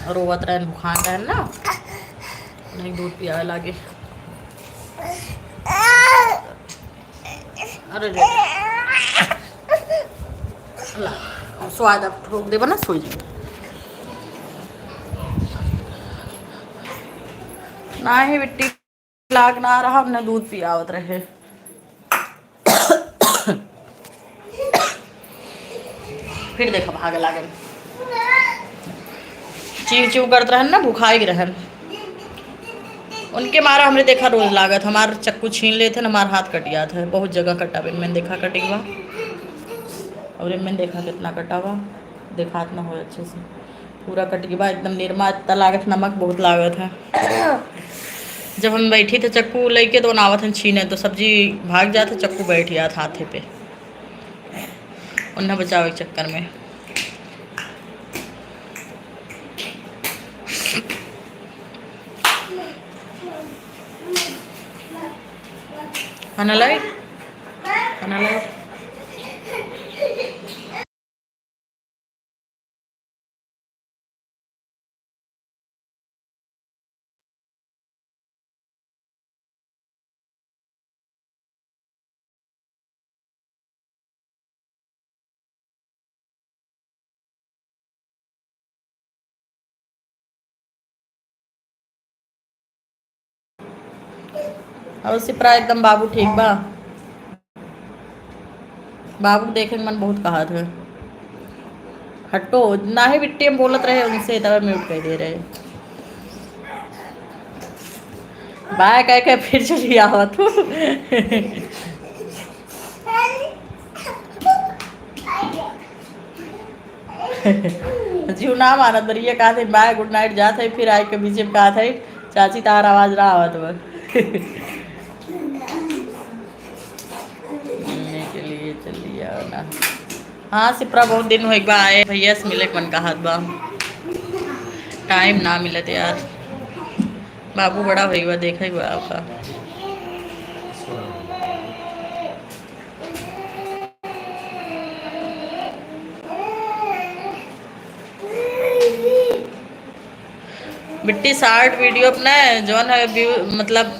रोवत रहन, बुखार रहन ना, नहीं दूध पियावे लागे। अरे रे ला, स्वाद अब ठोक देबा ना, सोई जाए ना ही बिट्टी, लाग ना रहा, हमने दूध पियावत रहे। फिर देखा भागे लागल, चीव चीव करत रहन ना, भूखाई रहन, उनके मारा हमने देखा रोज लागत, हमार चक्कू छीन लेते न, हमार हाथ कट गया था, बहुत जगह कटा, मैंने देखा कटी हुआ, और मैंने देखा कितना कटा हुआ, देखा ना हो अच्छे से, पूरा कट गया एकदम, निरमा इतना लागत, नमक बहुत लागत है। जब हम बैठी थे चक्कू लेके तो नावत हैं छीने, तो सब्जी भाग जाते, चक्कू बैठ गया था हाथे पे, उन्हें बचाव के चक्कर में। खाना लाए, खाना लाए। और सिपरा एकदम बाबू ठीक बा, बाबू देखे मन बहुत कहा था। हटो ना ही बिट्टी हम बोलत रहे उनसे तब म्यूट कर दे रहे बाय कह के फिर चली आवत जीव ना मानत बरिया कहा थे बाय गुड नाइट जा थे फिर आए के बीच में कहा थे चाची तार आवाज ना आवत बा मिलने के लिए चलिए आओ ना। हाँ सिपरा बहुत दिन हो एक बार आए भैया से मिले मन का हाथ बा टाइम ना मिलत यार बाबू बड़ा भई बा देखा ही बा आपका बिट्टी शार्ट वीडियो अपना जौन है व्यू मतलब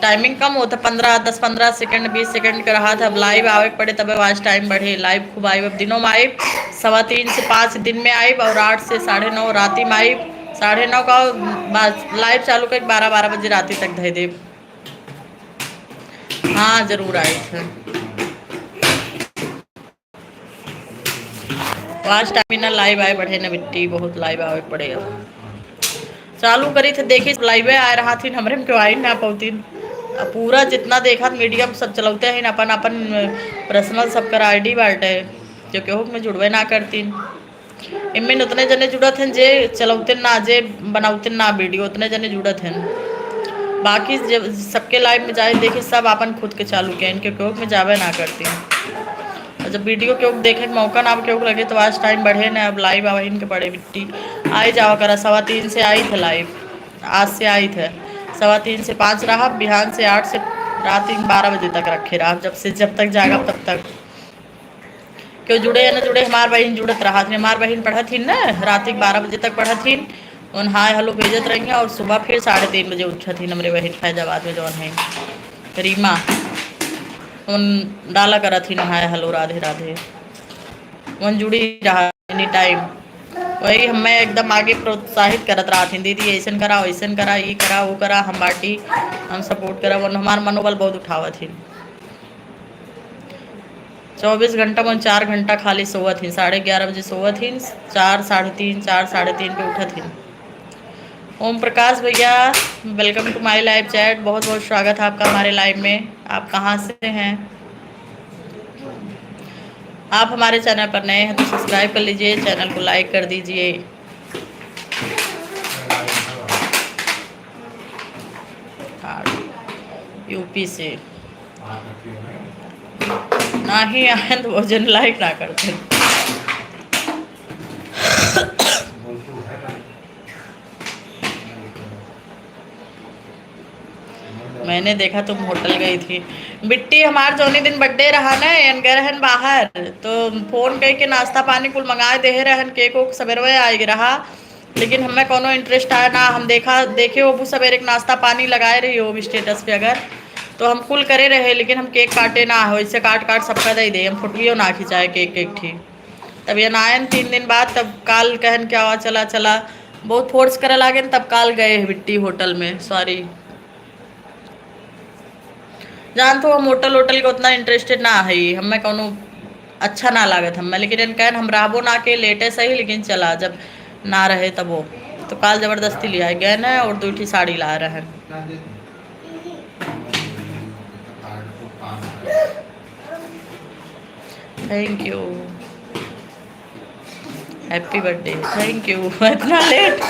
टाइमिंग कम होता 10-15 सेकंड 20 सेकंड का रहा था अब लाइव आवे के पड़े तब आज टाइम बढ़े लाइव खूब आइब अब दिनों में आइब 3:15 से 5 दिन में आइब और 8 से 9:30 राती में आइब 9:30 का लाइव चालू कर 12 बजे राती तक धे देब। हाँ जरूर आई थे आज टाइम ना लाइव आए बढ़े ना बिट्टी बहुत लाइव आवे पड़े अब चालू करी थे देखी लाइवे आ रहा थी हमरे में क्यों आई ना पौतीन पूरा जितना देखा मीडियम सब चलते हैं अपन अपन पर्सनल सबकर आईडी बाटे जो केहू में जुड़वे ना करतीन इनमें उतने जने जुड़त हैं जे चलौते ना जे बनाते ना वीडियो उतने जने जुड़त हैं बाकी सबके लाइव में जाए देखे सब अपन खुद के चालू किया इनके केहू में जावे ना करती और जब वीडियो केहू देखे के मौका ना केहू लगे तो आज टाइम बढ़े ना अब लाइव आवे इनके बड़े बिट्टी आई जावा करा 3:15 से आई थे लाइव आज से आई थे 3:15 से 5 रहा बिहान से 8 से रात 12 बजे तक रखे रहा जब तक जागा तब तक क्यों जुड़े या न जुड़े हमार बहन जुड़त रहा थी हमार बहन पढ़ा थी ना रात 12 बजे तक पढ़ा थी उन हाय हेलो भेजत रही और सुबह फिर 3:30 बजे उठा थी हमारे बहन फैजाबाद में जौन है रीमा उन डाला करा थी न हाय हेलो राधे राधे उन जुड़ी रहा एनी टाइम वही हमें एकदम आगे प्रोत्साहित करत रहा थी दीदी ऐसन करा वैसन करा ये करा वो करा हम बाटी हम सपोर्ट करा वो हमार मनोबल बहुत उठावा थी 24 घंटा में 4 घंटा खाली सोवा थी 11:30 बजे सोवा थी 4 3:30 4 3:30 पे उठा थी। ओम प्रकाश भैया welcome to my live chat बहुत बहुत स्वागत है आपका हमारे लाइव में आप कहाँ से हैं आप हमारे चैनल पर नए हैं तो सब्सक्राइब कर लीजिए चैनल को लाइक कर दीजिए। यूपी से ना ही आए तो भोजन लाइक ना करते मैंने देखा तुम होटल गई थी बिट्टी हमार जौनी दिन बर्थडे रहा ना गए रहन बाहर तो फोन कह के नाश्ता पानी कुल मंगाए दे रहन केक उक सवेरे आई रहा लेकिन हमें कोनो इंटरेस्ट आया ना हम देखे वो सवेरे नाश्ता पानी लगाए रही हो स्टेटस पे अगर तो हम कुल करे रहे लेकिन हम केक काटे ना हो इससे काट सबका दे दे हम फुटवियो ना खिंचाए केक ठीक तब ये नायन 3 दिन बाद तब काल कहन क्या हुआ चला बहुत फोर्स करे लागे तब काल गए बिट्टी होटल में सॉरी जान तो हम होटल के उतना इंटरेस्टेड ना है हमें कोनो अच्छा ना लागत हमें लेकिन इनकैन हम रहबो ना के लेटे सही लेकिन चला जब ना रहे तब वो तो काल जबरदस्ती ले आए गए ना और 2 साड़ी ला रहे हैं। Thank you happy birthday thank you इतना लेट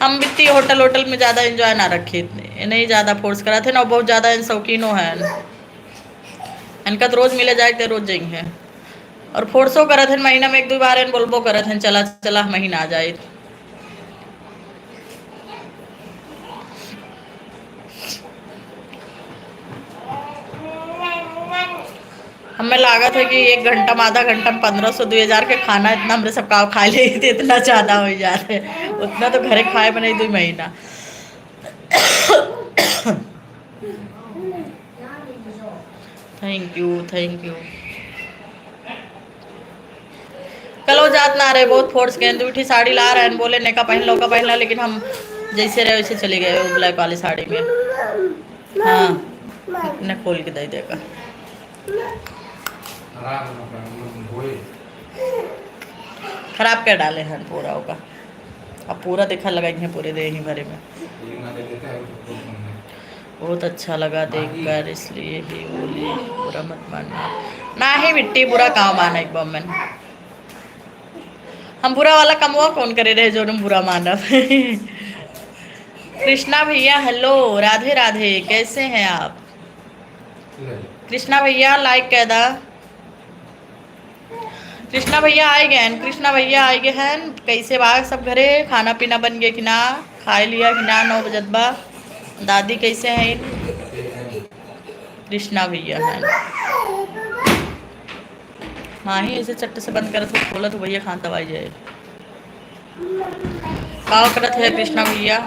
हम बिट्टी होटल में ज़्यादा एंजॉय ना रखे नहीं ज़्यादा फोर्स करा थे ना बहुत ज़्यादा इन शौकीनों है इनका तो रोज़ मिले जाए रोज़ जाएंगे और फोर्सो करे थे महीना में 1-2 बार इन बोलबो करे थे चला महीना आ जाए हमें लागत है कि 1 घंटा में आधा घंटा में 1500-2000 के खाना इतना हमरे सब का खा ले थे इतना ज़्यादा हो जाते उतना तो घरे खाए बने 2 महीना। थैंक यू कलो जात ना रहे बहुत फोर्स के 2 साड़ी ला रहे हैं बोले नेका पहन लो लेकिन हम जैसे रहे वैसे चले गए ब्लैक वाली साड़ी में। हाँ ने खोल के दे देगा
वही
खराब कर डाले हैं पूरा होगा। अब पूरा देखा लगाई है पूरे दे ही भरे में।
ये ना दे देता है उसको सुनने।
बहुत अच्छा लगा देखकर, इसलिए ही बोली बुरा मत मानना। ना ही मिट्टी बुरा काम माना एक बमन। हम बुरा वाला कमवा कौन करे रहे जो हम बुरा माना। कृष्णा भैया हेलो, राधे राधे, कैसे हैं आप? कृष्णा भैया लाइक कर दा। कृष्णा भैया आए गए हैं, कृष्णा भैया आए गए हैं। कैसे बाग सब घरे, खाना पीना बन गया कि ना, खाए लिया कि ना? 9 बजत बा। दादी कैसे हैं? कृष्णा भैया हैं। हाँ ही ऐसे चट्ट से बंद करत हो, खोलत हो भैया खान दवाई जाए। का करत है कृष्णा भैया?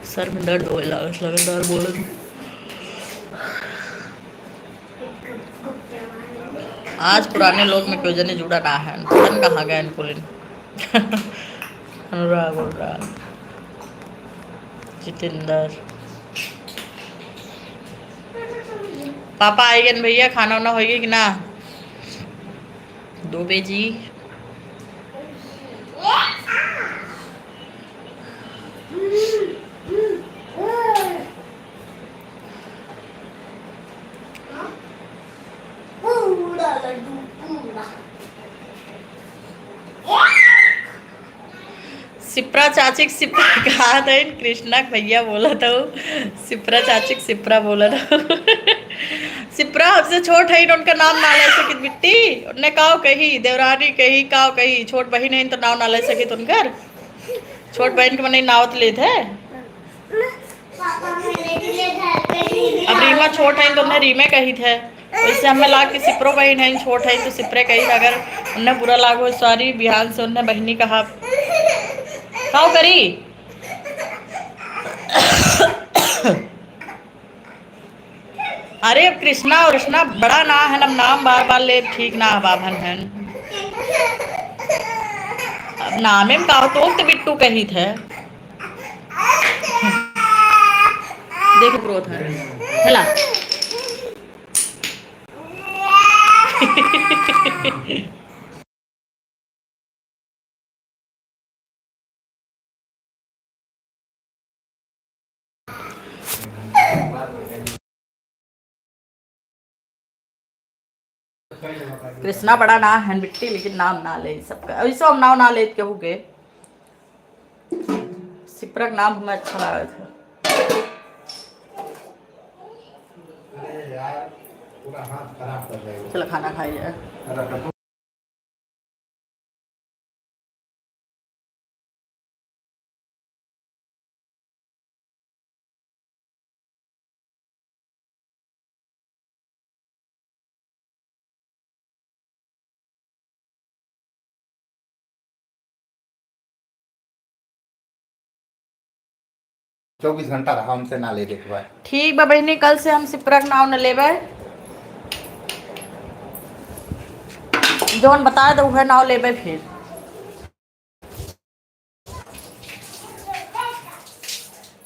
सर में दर्द होए लागत, लगातार बोलत। आज पुराने लोग में कोई जने जुड़ा ना है, पता कहाँ गए कुलिन। अनुराग अनुराग, जितेंद्र, पापा आए गए भैया, खाना वाना होगी कि ना? 2 बजे।
पूरा लड्डू पूरा।
सिप्रा चाची सिप्रा कहा था कृष्णा भैया बोला था। सिप्रा चाची सिप्रा बोला था। सिप्रा हमसे छोट है, उनका नाम ना ले सकी बिट्टी। उनने काव कही देवरानी कही, काव कही छोट बहन है तो नाव ना ले सकी उनकर। छोट बहन के मन नावत ले थे।
पापा मेरे लिए घर पे ही
अब रीमा छोट है तो उन्हें रीमे कही थे, वैसे हमें लाग के सिप्रो बहन है, छोट है तो सिप्रे कही। अगर उन्हें बुरा लागो सॉरी, बिहान से उन्हें बहनी कहा। काव करी। अरे अब कृष्णा और कृष्णा बड़ा ना है, अब नाम बार बार ले ठीक ना बाभन है। अब नामे में काव तो बिट्टू कही थे। देख ग्रोथ है हेला। कृष्णा बड़ा ना है बिट्टी, लेकिन नाम ना ले सबका, ऐसा हम नाम ना ले केहू के। सिप्रा का नाम हमें अच्छा लगा था।
अरे यार पूरा हाथ खराब कर रहे हो।
चलो खाना खाई जाए।
चौबीस घंटा रहा हमसे ना ले देखवा।
ठीक बा बहनी, कल से हम सिप्रा का नाम न लेबे। जौन बताए तो वह नाव लेबे फिर।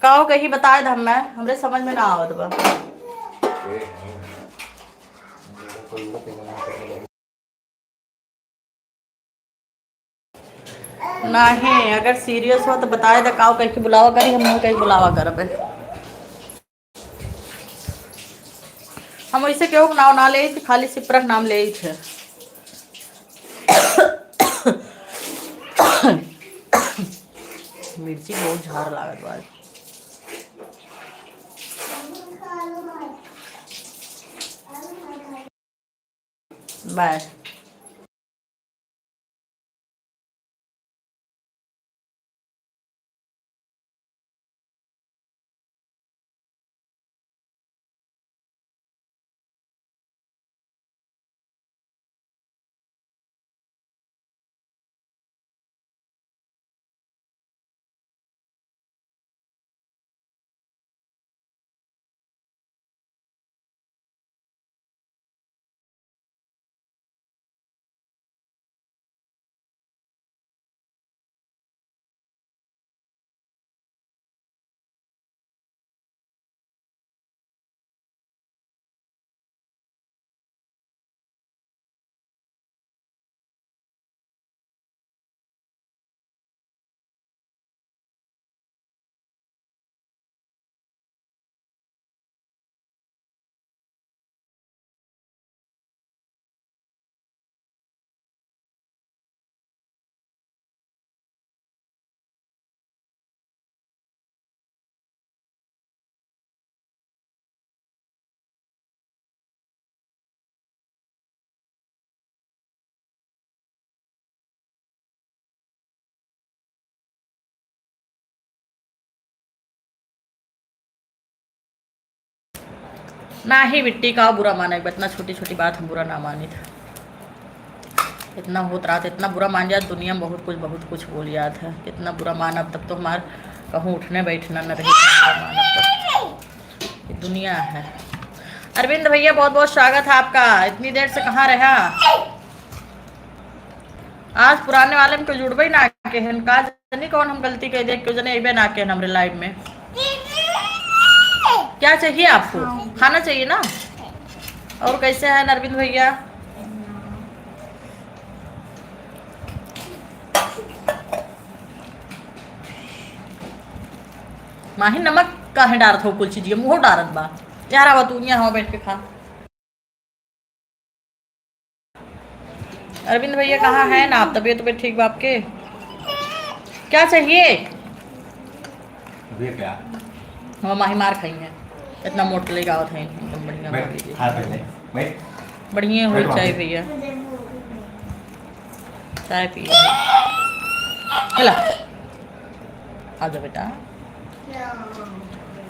कहो कहीं बताए द हमें, हमरे समझ में ना आवत बा। नहीं अगर सीरियस हो तो बताए द, काव कहीं बुलावा करी, हम कहीं बुलावा करबे। हम वैसे क्यों नाव ना ले, खाली सिप्रा का नाम ले ही थे। मिर्ची बहुत झाड़ लागत बा। बाय। ना ही मिट्टी का बुरा माना, इतना छोटी छोटी बात हम बुरा ना मानी था। इतना होत रहा था, इतना बुरा मान जात दुनिया में बहुत कुछ बोल जात है। कितना बुरा मानब तब तो हमार कहूँ उठने बैठना न रही, ये दुनिया है। अरविंद भैया बहुत बहुत स्वागत है आपका। इतनी देर से कहाँ रहा? आज पुराने वाले में क्यों जुड़बे ना के हन का जानी कौन हम गलती कह दे क्यों जने अबे ना के हमरे लाइव में। क्या चाहिए आपको? खाना चाहिए ना? और कैसे हैं अरविंद भैया? माही नमक काहे डारत हो कुल चीज मुँह डारत बा यार। आवा तू यहाँ बैठ के खा। अरविंद भैया कहाँ हैं ना आप? तबीयत ठीक बा आपके? क्या चाहिए?
क्या
हम माही मार खाई हैं, इतना मोट ले गावत है एकदम बढ़िया। बढ़िया हो चाय भैया, चाय पिए। हेला आ जाओ बेटा।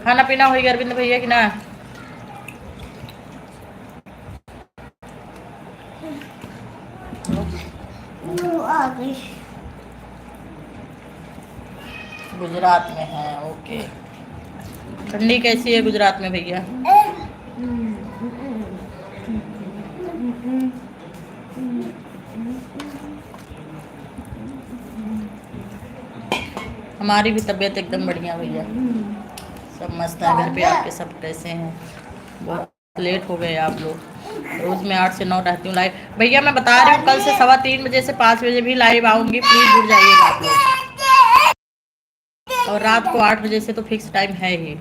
खाना पीना हो गया अरविंद भैया कि ना? गुजरात में है, ओके। ठंडी कैसी है गुजरात में भैया? हमारी भी तबीयत एकदम बढ़िया भैया, सब मस्त है। घर पे आपके सब कैसे हैं? बहुत लेट हो गए आप लोग। रोज मैं 8 से 9 रहती हूँ लाइव भैया। मैं बता रही हूँ कल से 3:15 बजे से 5 बजे भी लाइव आऊँगी, प्लीज़ जुड़ जाइएगा आप लोग। और रात को 8 बजे से तो फिक्स टाइम है ही।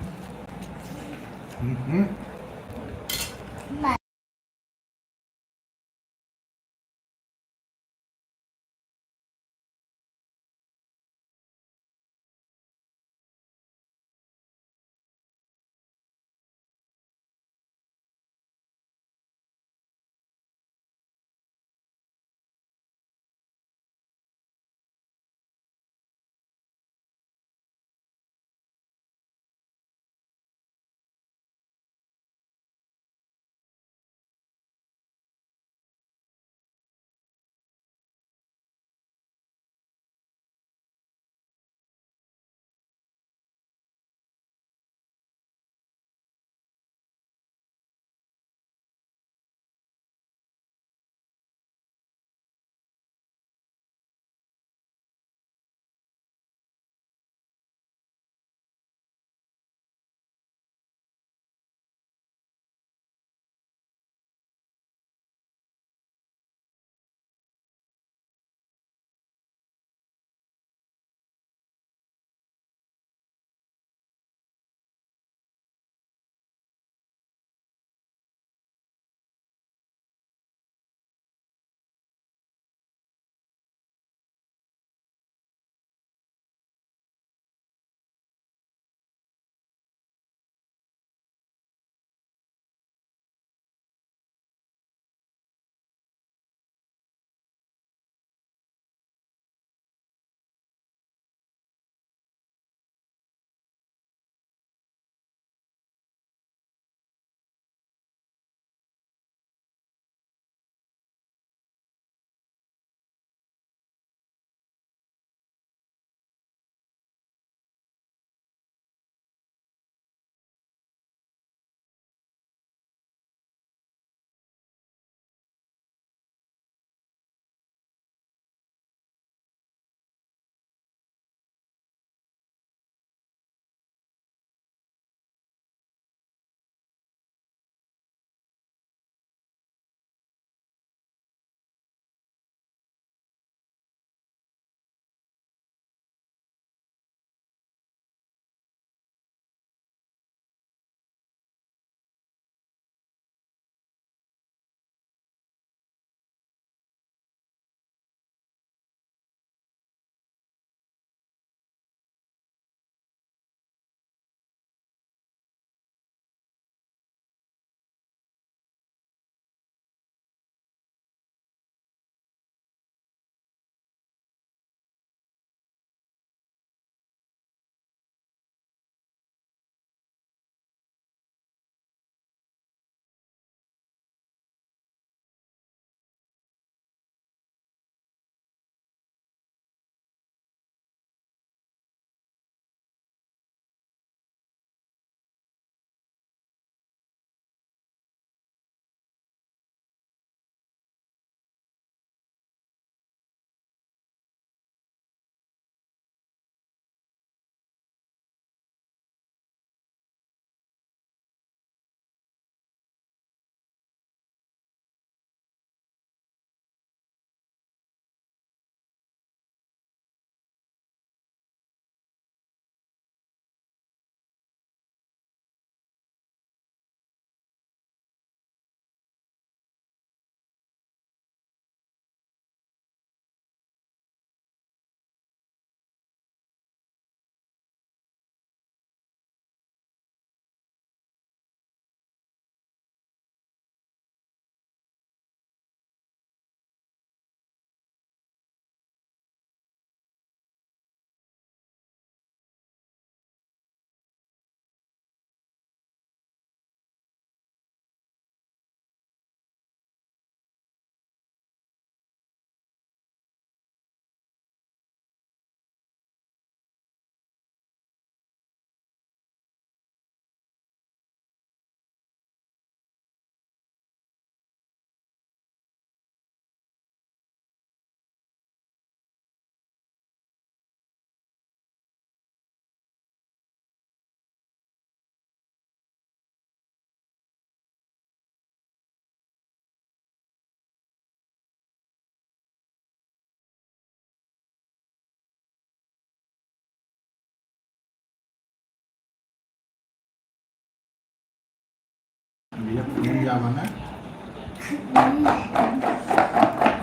खाना बना?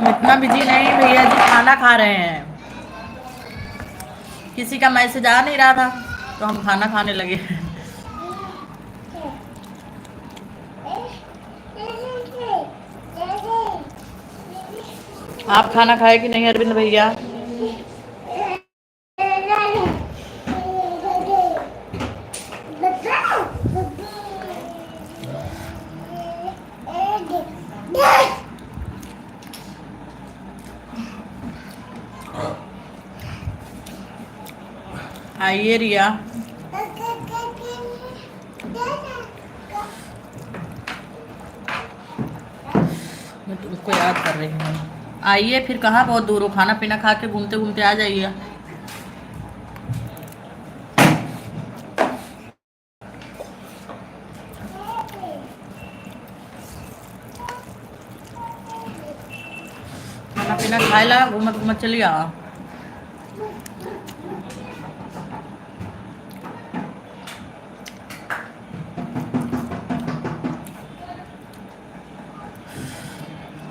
इतना बिजी नहीं भैया जी, खाना खा रहे हैं। किसी का मैसेज आ नहीं रहा था तो हम खाना खाने लगे। आप खाना खाए कि नहीं अरविंद भैया? आइए रिया, मैं तुमको याद कर रही हूँ। आइए फिर, कहाँ बहुत दूर हो, खाना पीना खा के घूमते घूमते आ जाइए। खाना पीना खाए ला, घूमत घूमत चलिए आ।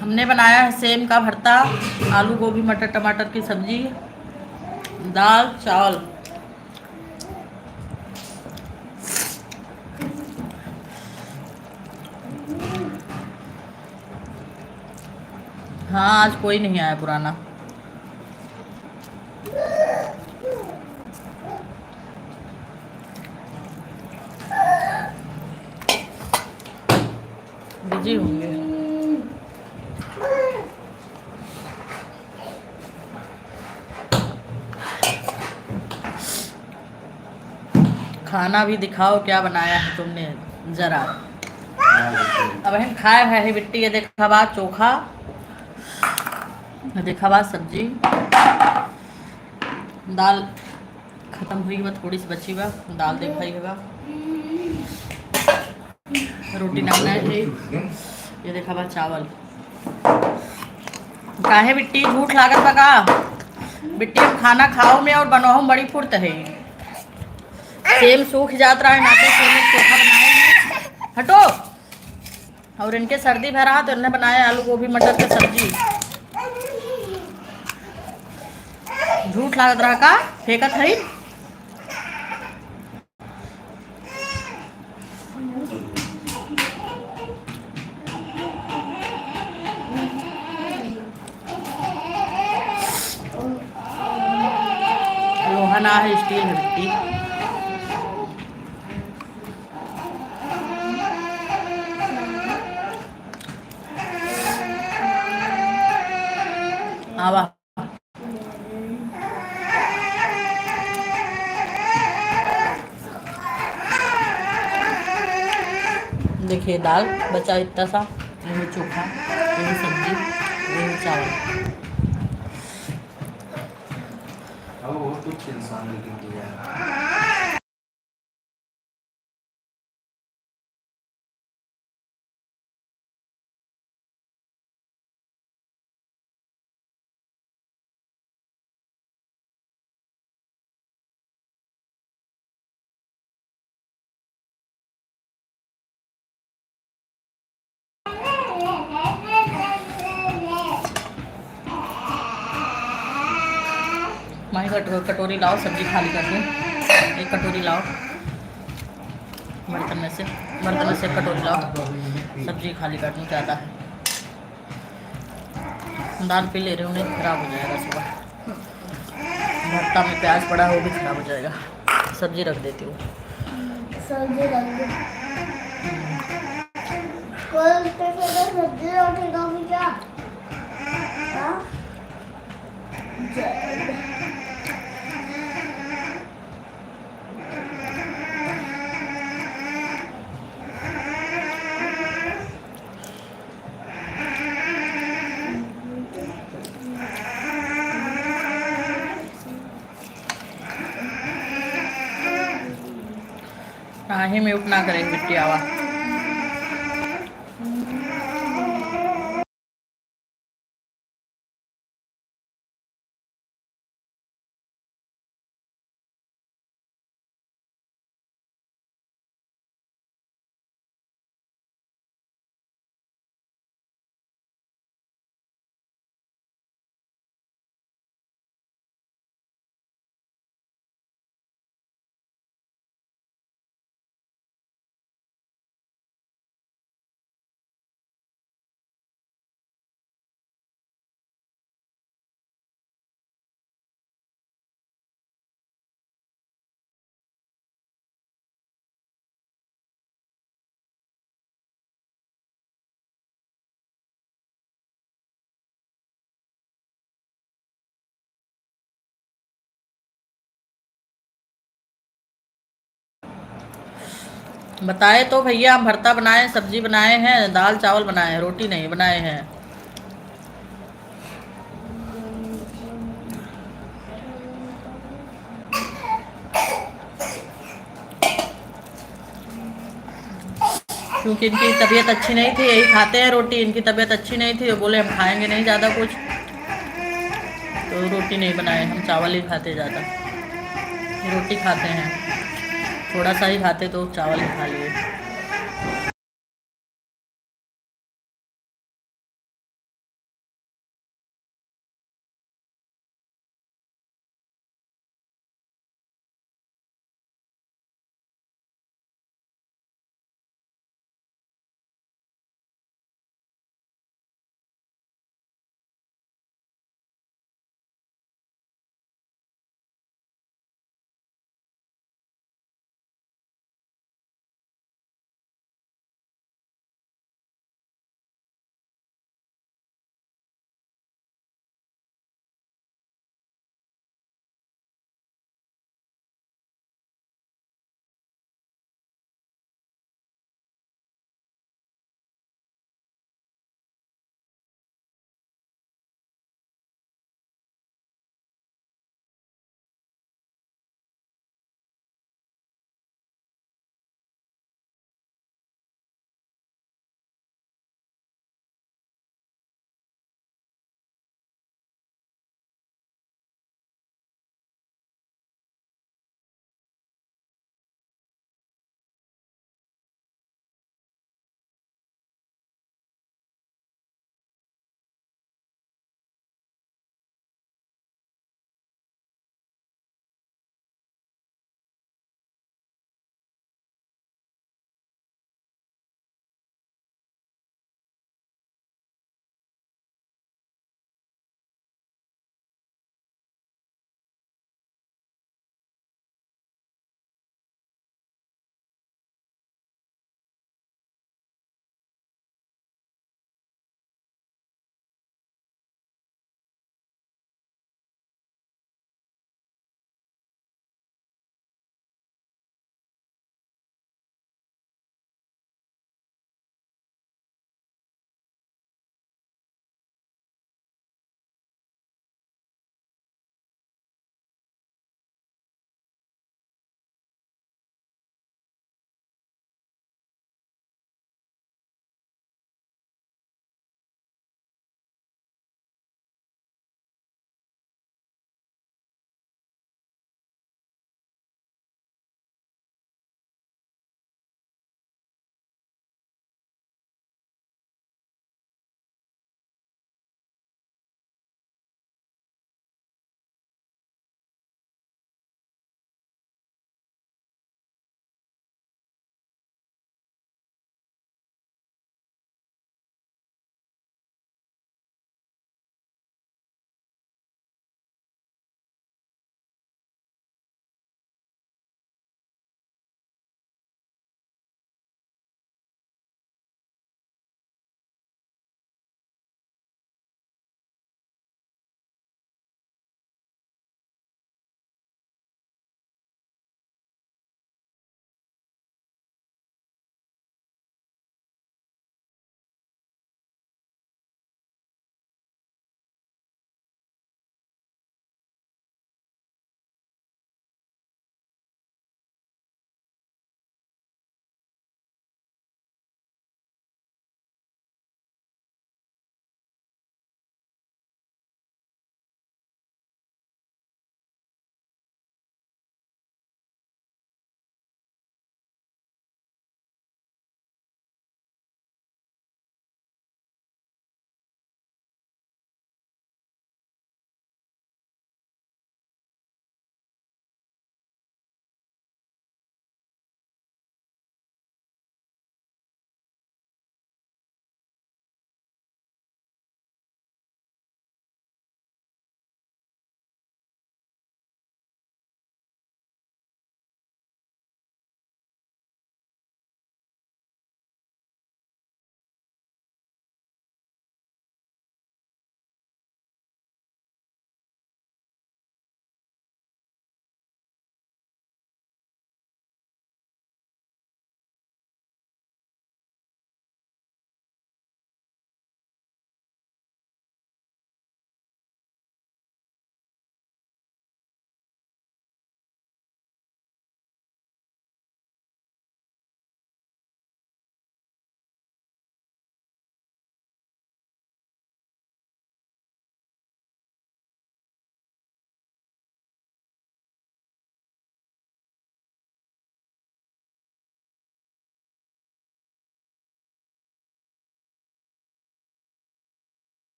हमने बनाया है सेम का भरता, आलू गोभी मटर टमाटर की सब्जी, दाल चावल। हाँ आज कोई नहीं आया पुराना। बिजी होंगे। खाना भी दिखाओ क्या बनाया है तुमने जरा। अब हम खाए है बिट्टी, ये देखा बात चोखा, देखा बात सब्जी, दाल खत्म हुई बा, थोड़ी सी बची बा, दाल देखा ही होगा, रोटी ना बनाए थे, ये देखा बा चावल। काहे बिट्टी झूठ लागत बा का? बिट्टी हम खाना खाओ में और बनाओ बड़ी फुर्त है। सेम सूख जात रहा है नाते सेम चोखा बनाए हैं। हटो। और इनके सर्दी भरा तो इन्होंने बनाया आलू गोभी मटर की सब्जी। झूठ लागत रहा का? फेंकत है। लोहा ना है, स्टील है बिट्टी। आवा देखिए दाल बचा इतना सा, यही चोखा, यही सब्जी, यही चावल।
अब वो कुछ इंसान लेकिन किया है।
माही कटोरी लाओ, सब्जी खाली कर दूँ। एक कटोरी लाओ, बर्तन में से कटोरी लाओ, सब्जी खाली कर दूँ। ज़्यादा है, दाल पी ले रही हूँ, नहीं खराब हो जाएगा सुबह। भट्टा में प्याज पड़ा हो भी खराब हो जाएगा। सब्जी रख देती हूँ।
सब्जी रख दो। कल पे सब्जी रखेगा क्या? हाँ?
ही म्यूट ना करें बिट्टी आवा। बताए तो भैया, हम भरता बनाए, सब्जी बनाए हैं, दाल चावल बनाए हैं, रोटी नहीं बनाए हैं। क्योंकि इनकी तबीयत अच्छी नहीं थी, यही खाते हैं रोटी। इनकी तबीयत अच्छी नहीं थी, वो बोले हम खाएंगे नहीं ज़्यादा कुछ, तो रोटी नहीं बनाए, हम चावल ही खाते ज़्यादा। रोटी खाते हैं, थोड़ा सा ही खाते तो चावल ही खा लिए।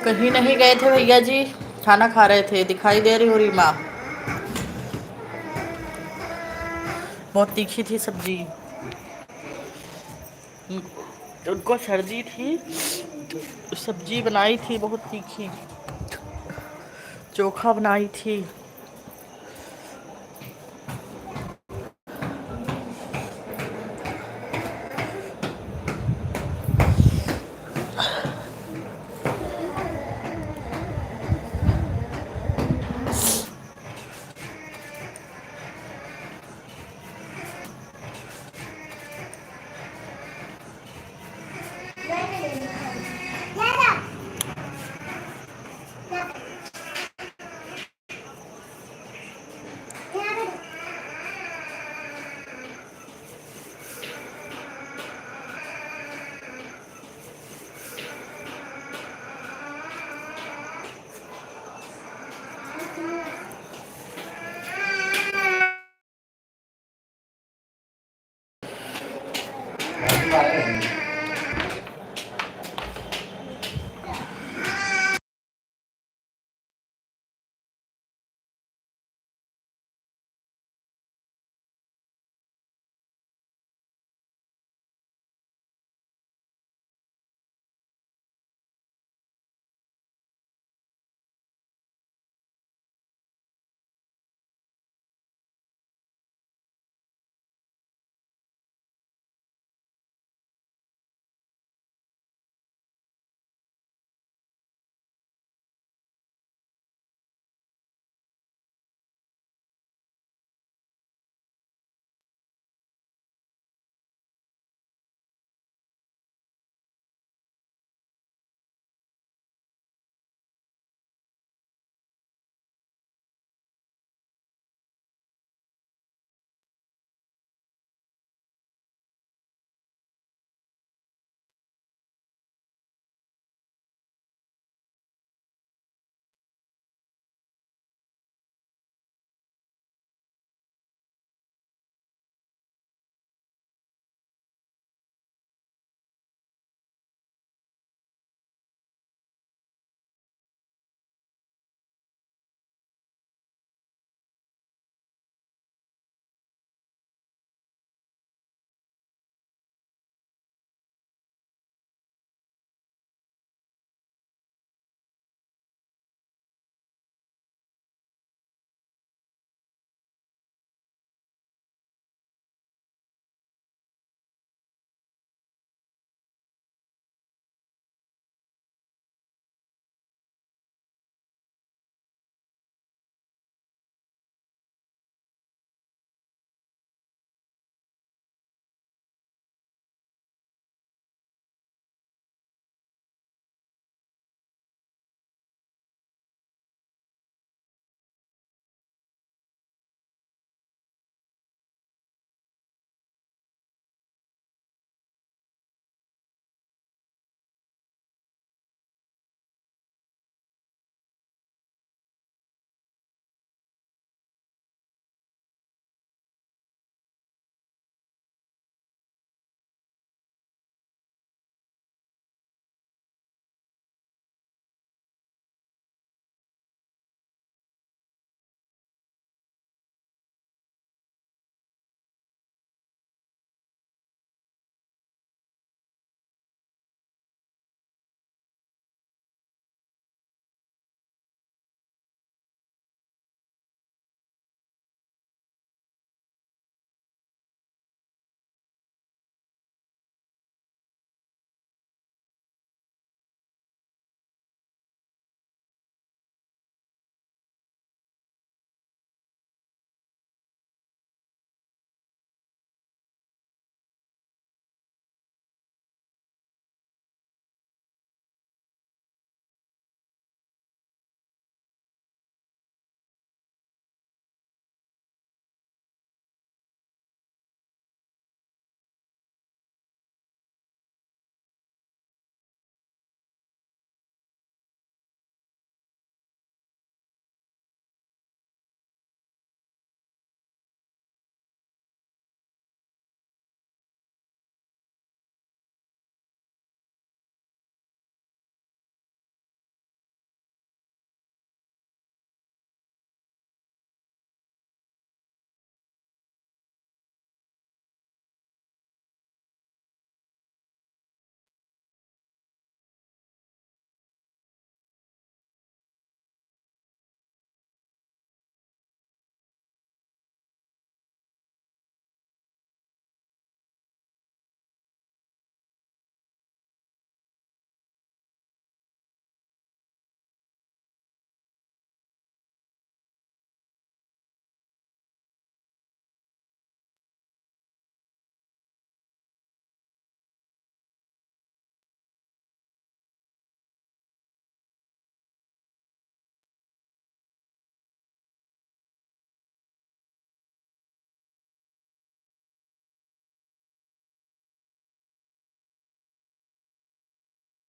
कहीं नहीं गए थे भैया जी, खाना खा रहे थे। दिखाई दे रही हो रही माँ, बहुत तीखी थी सब्जी। उनको सर्दी थी, सब्जी बनाई थी बहुत तीखी, चोखा बनाई थी।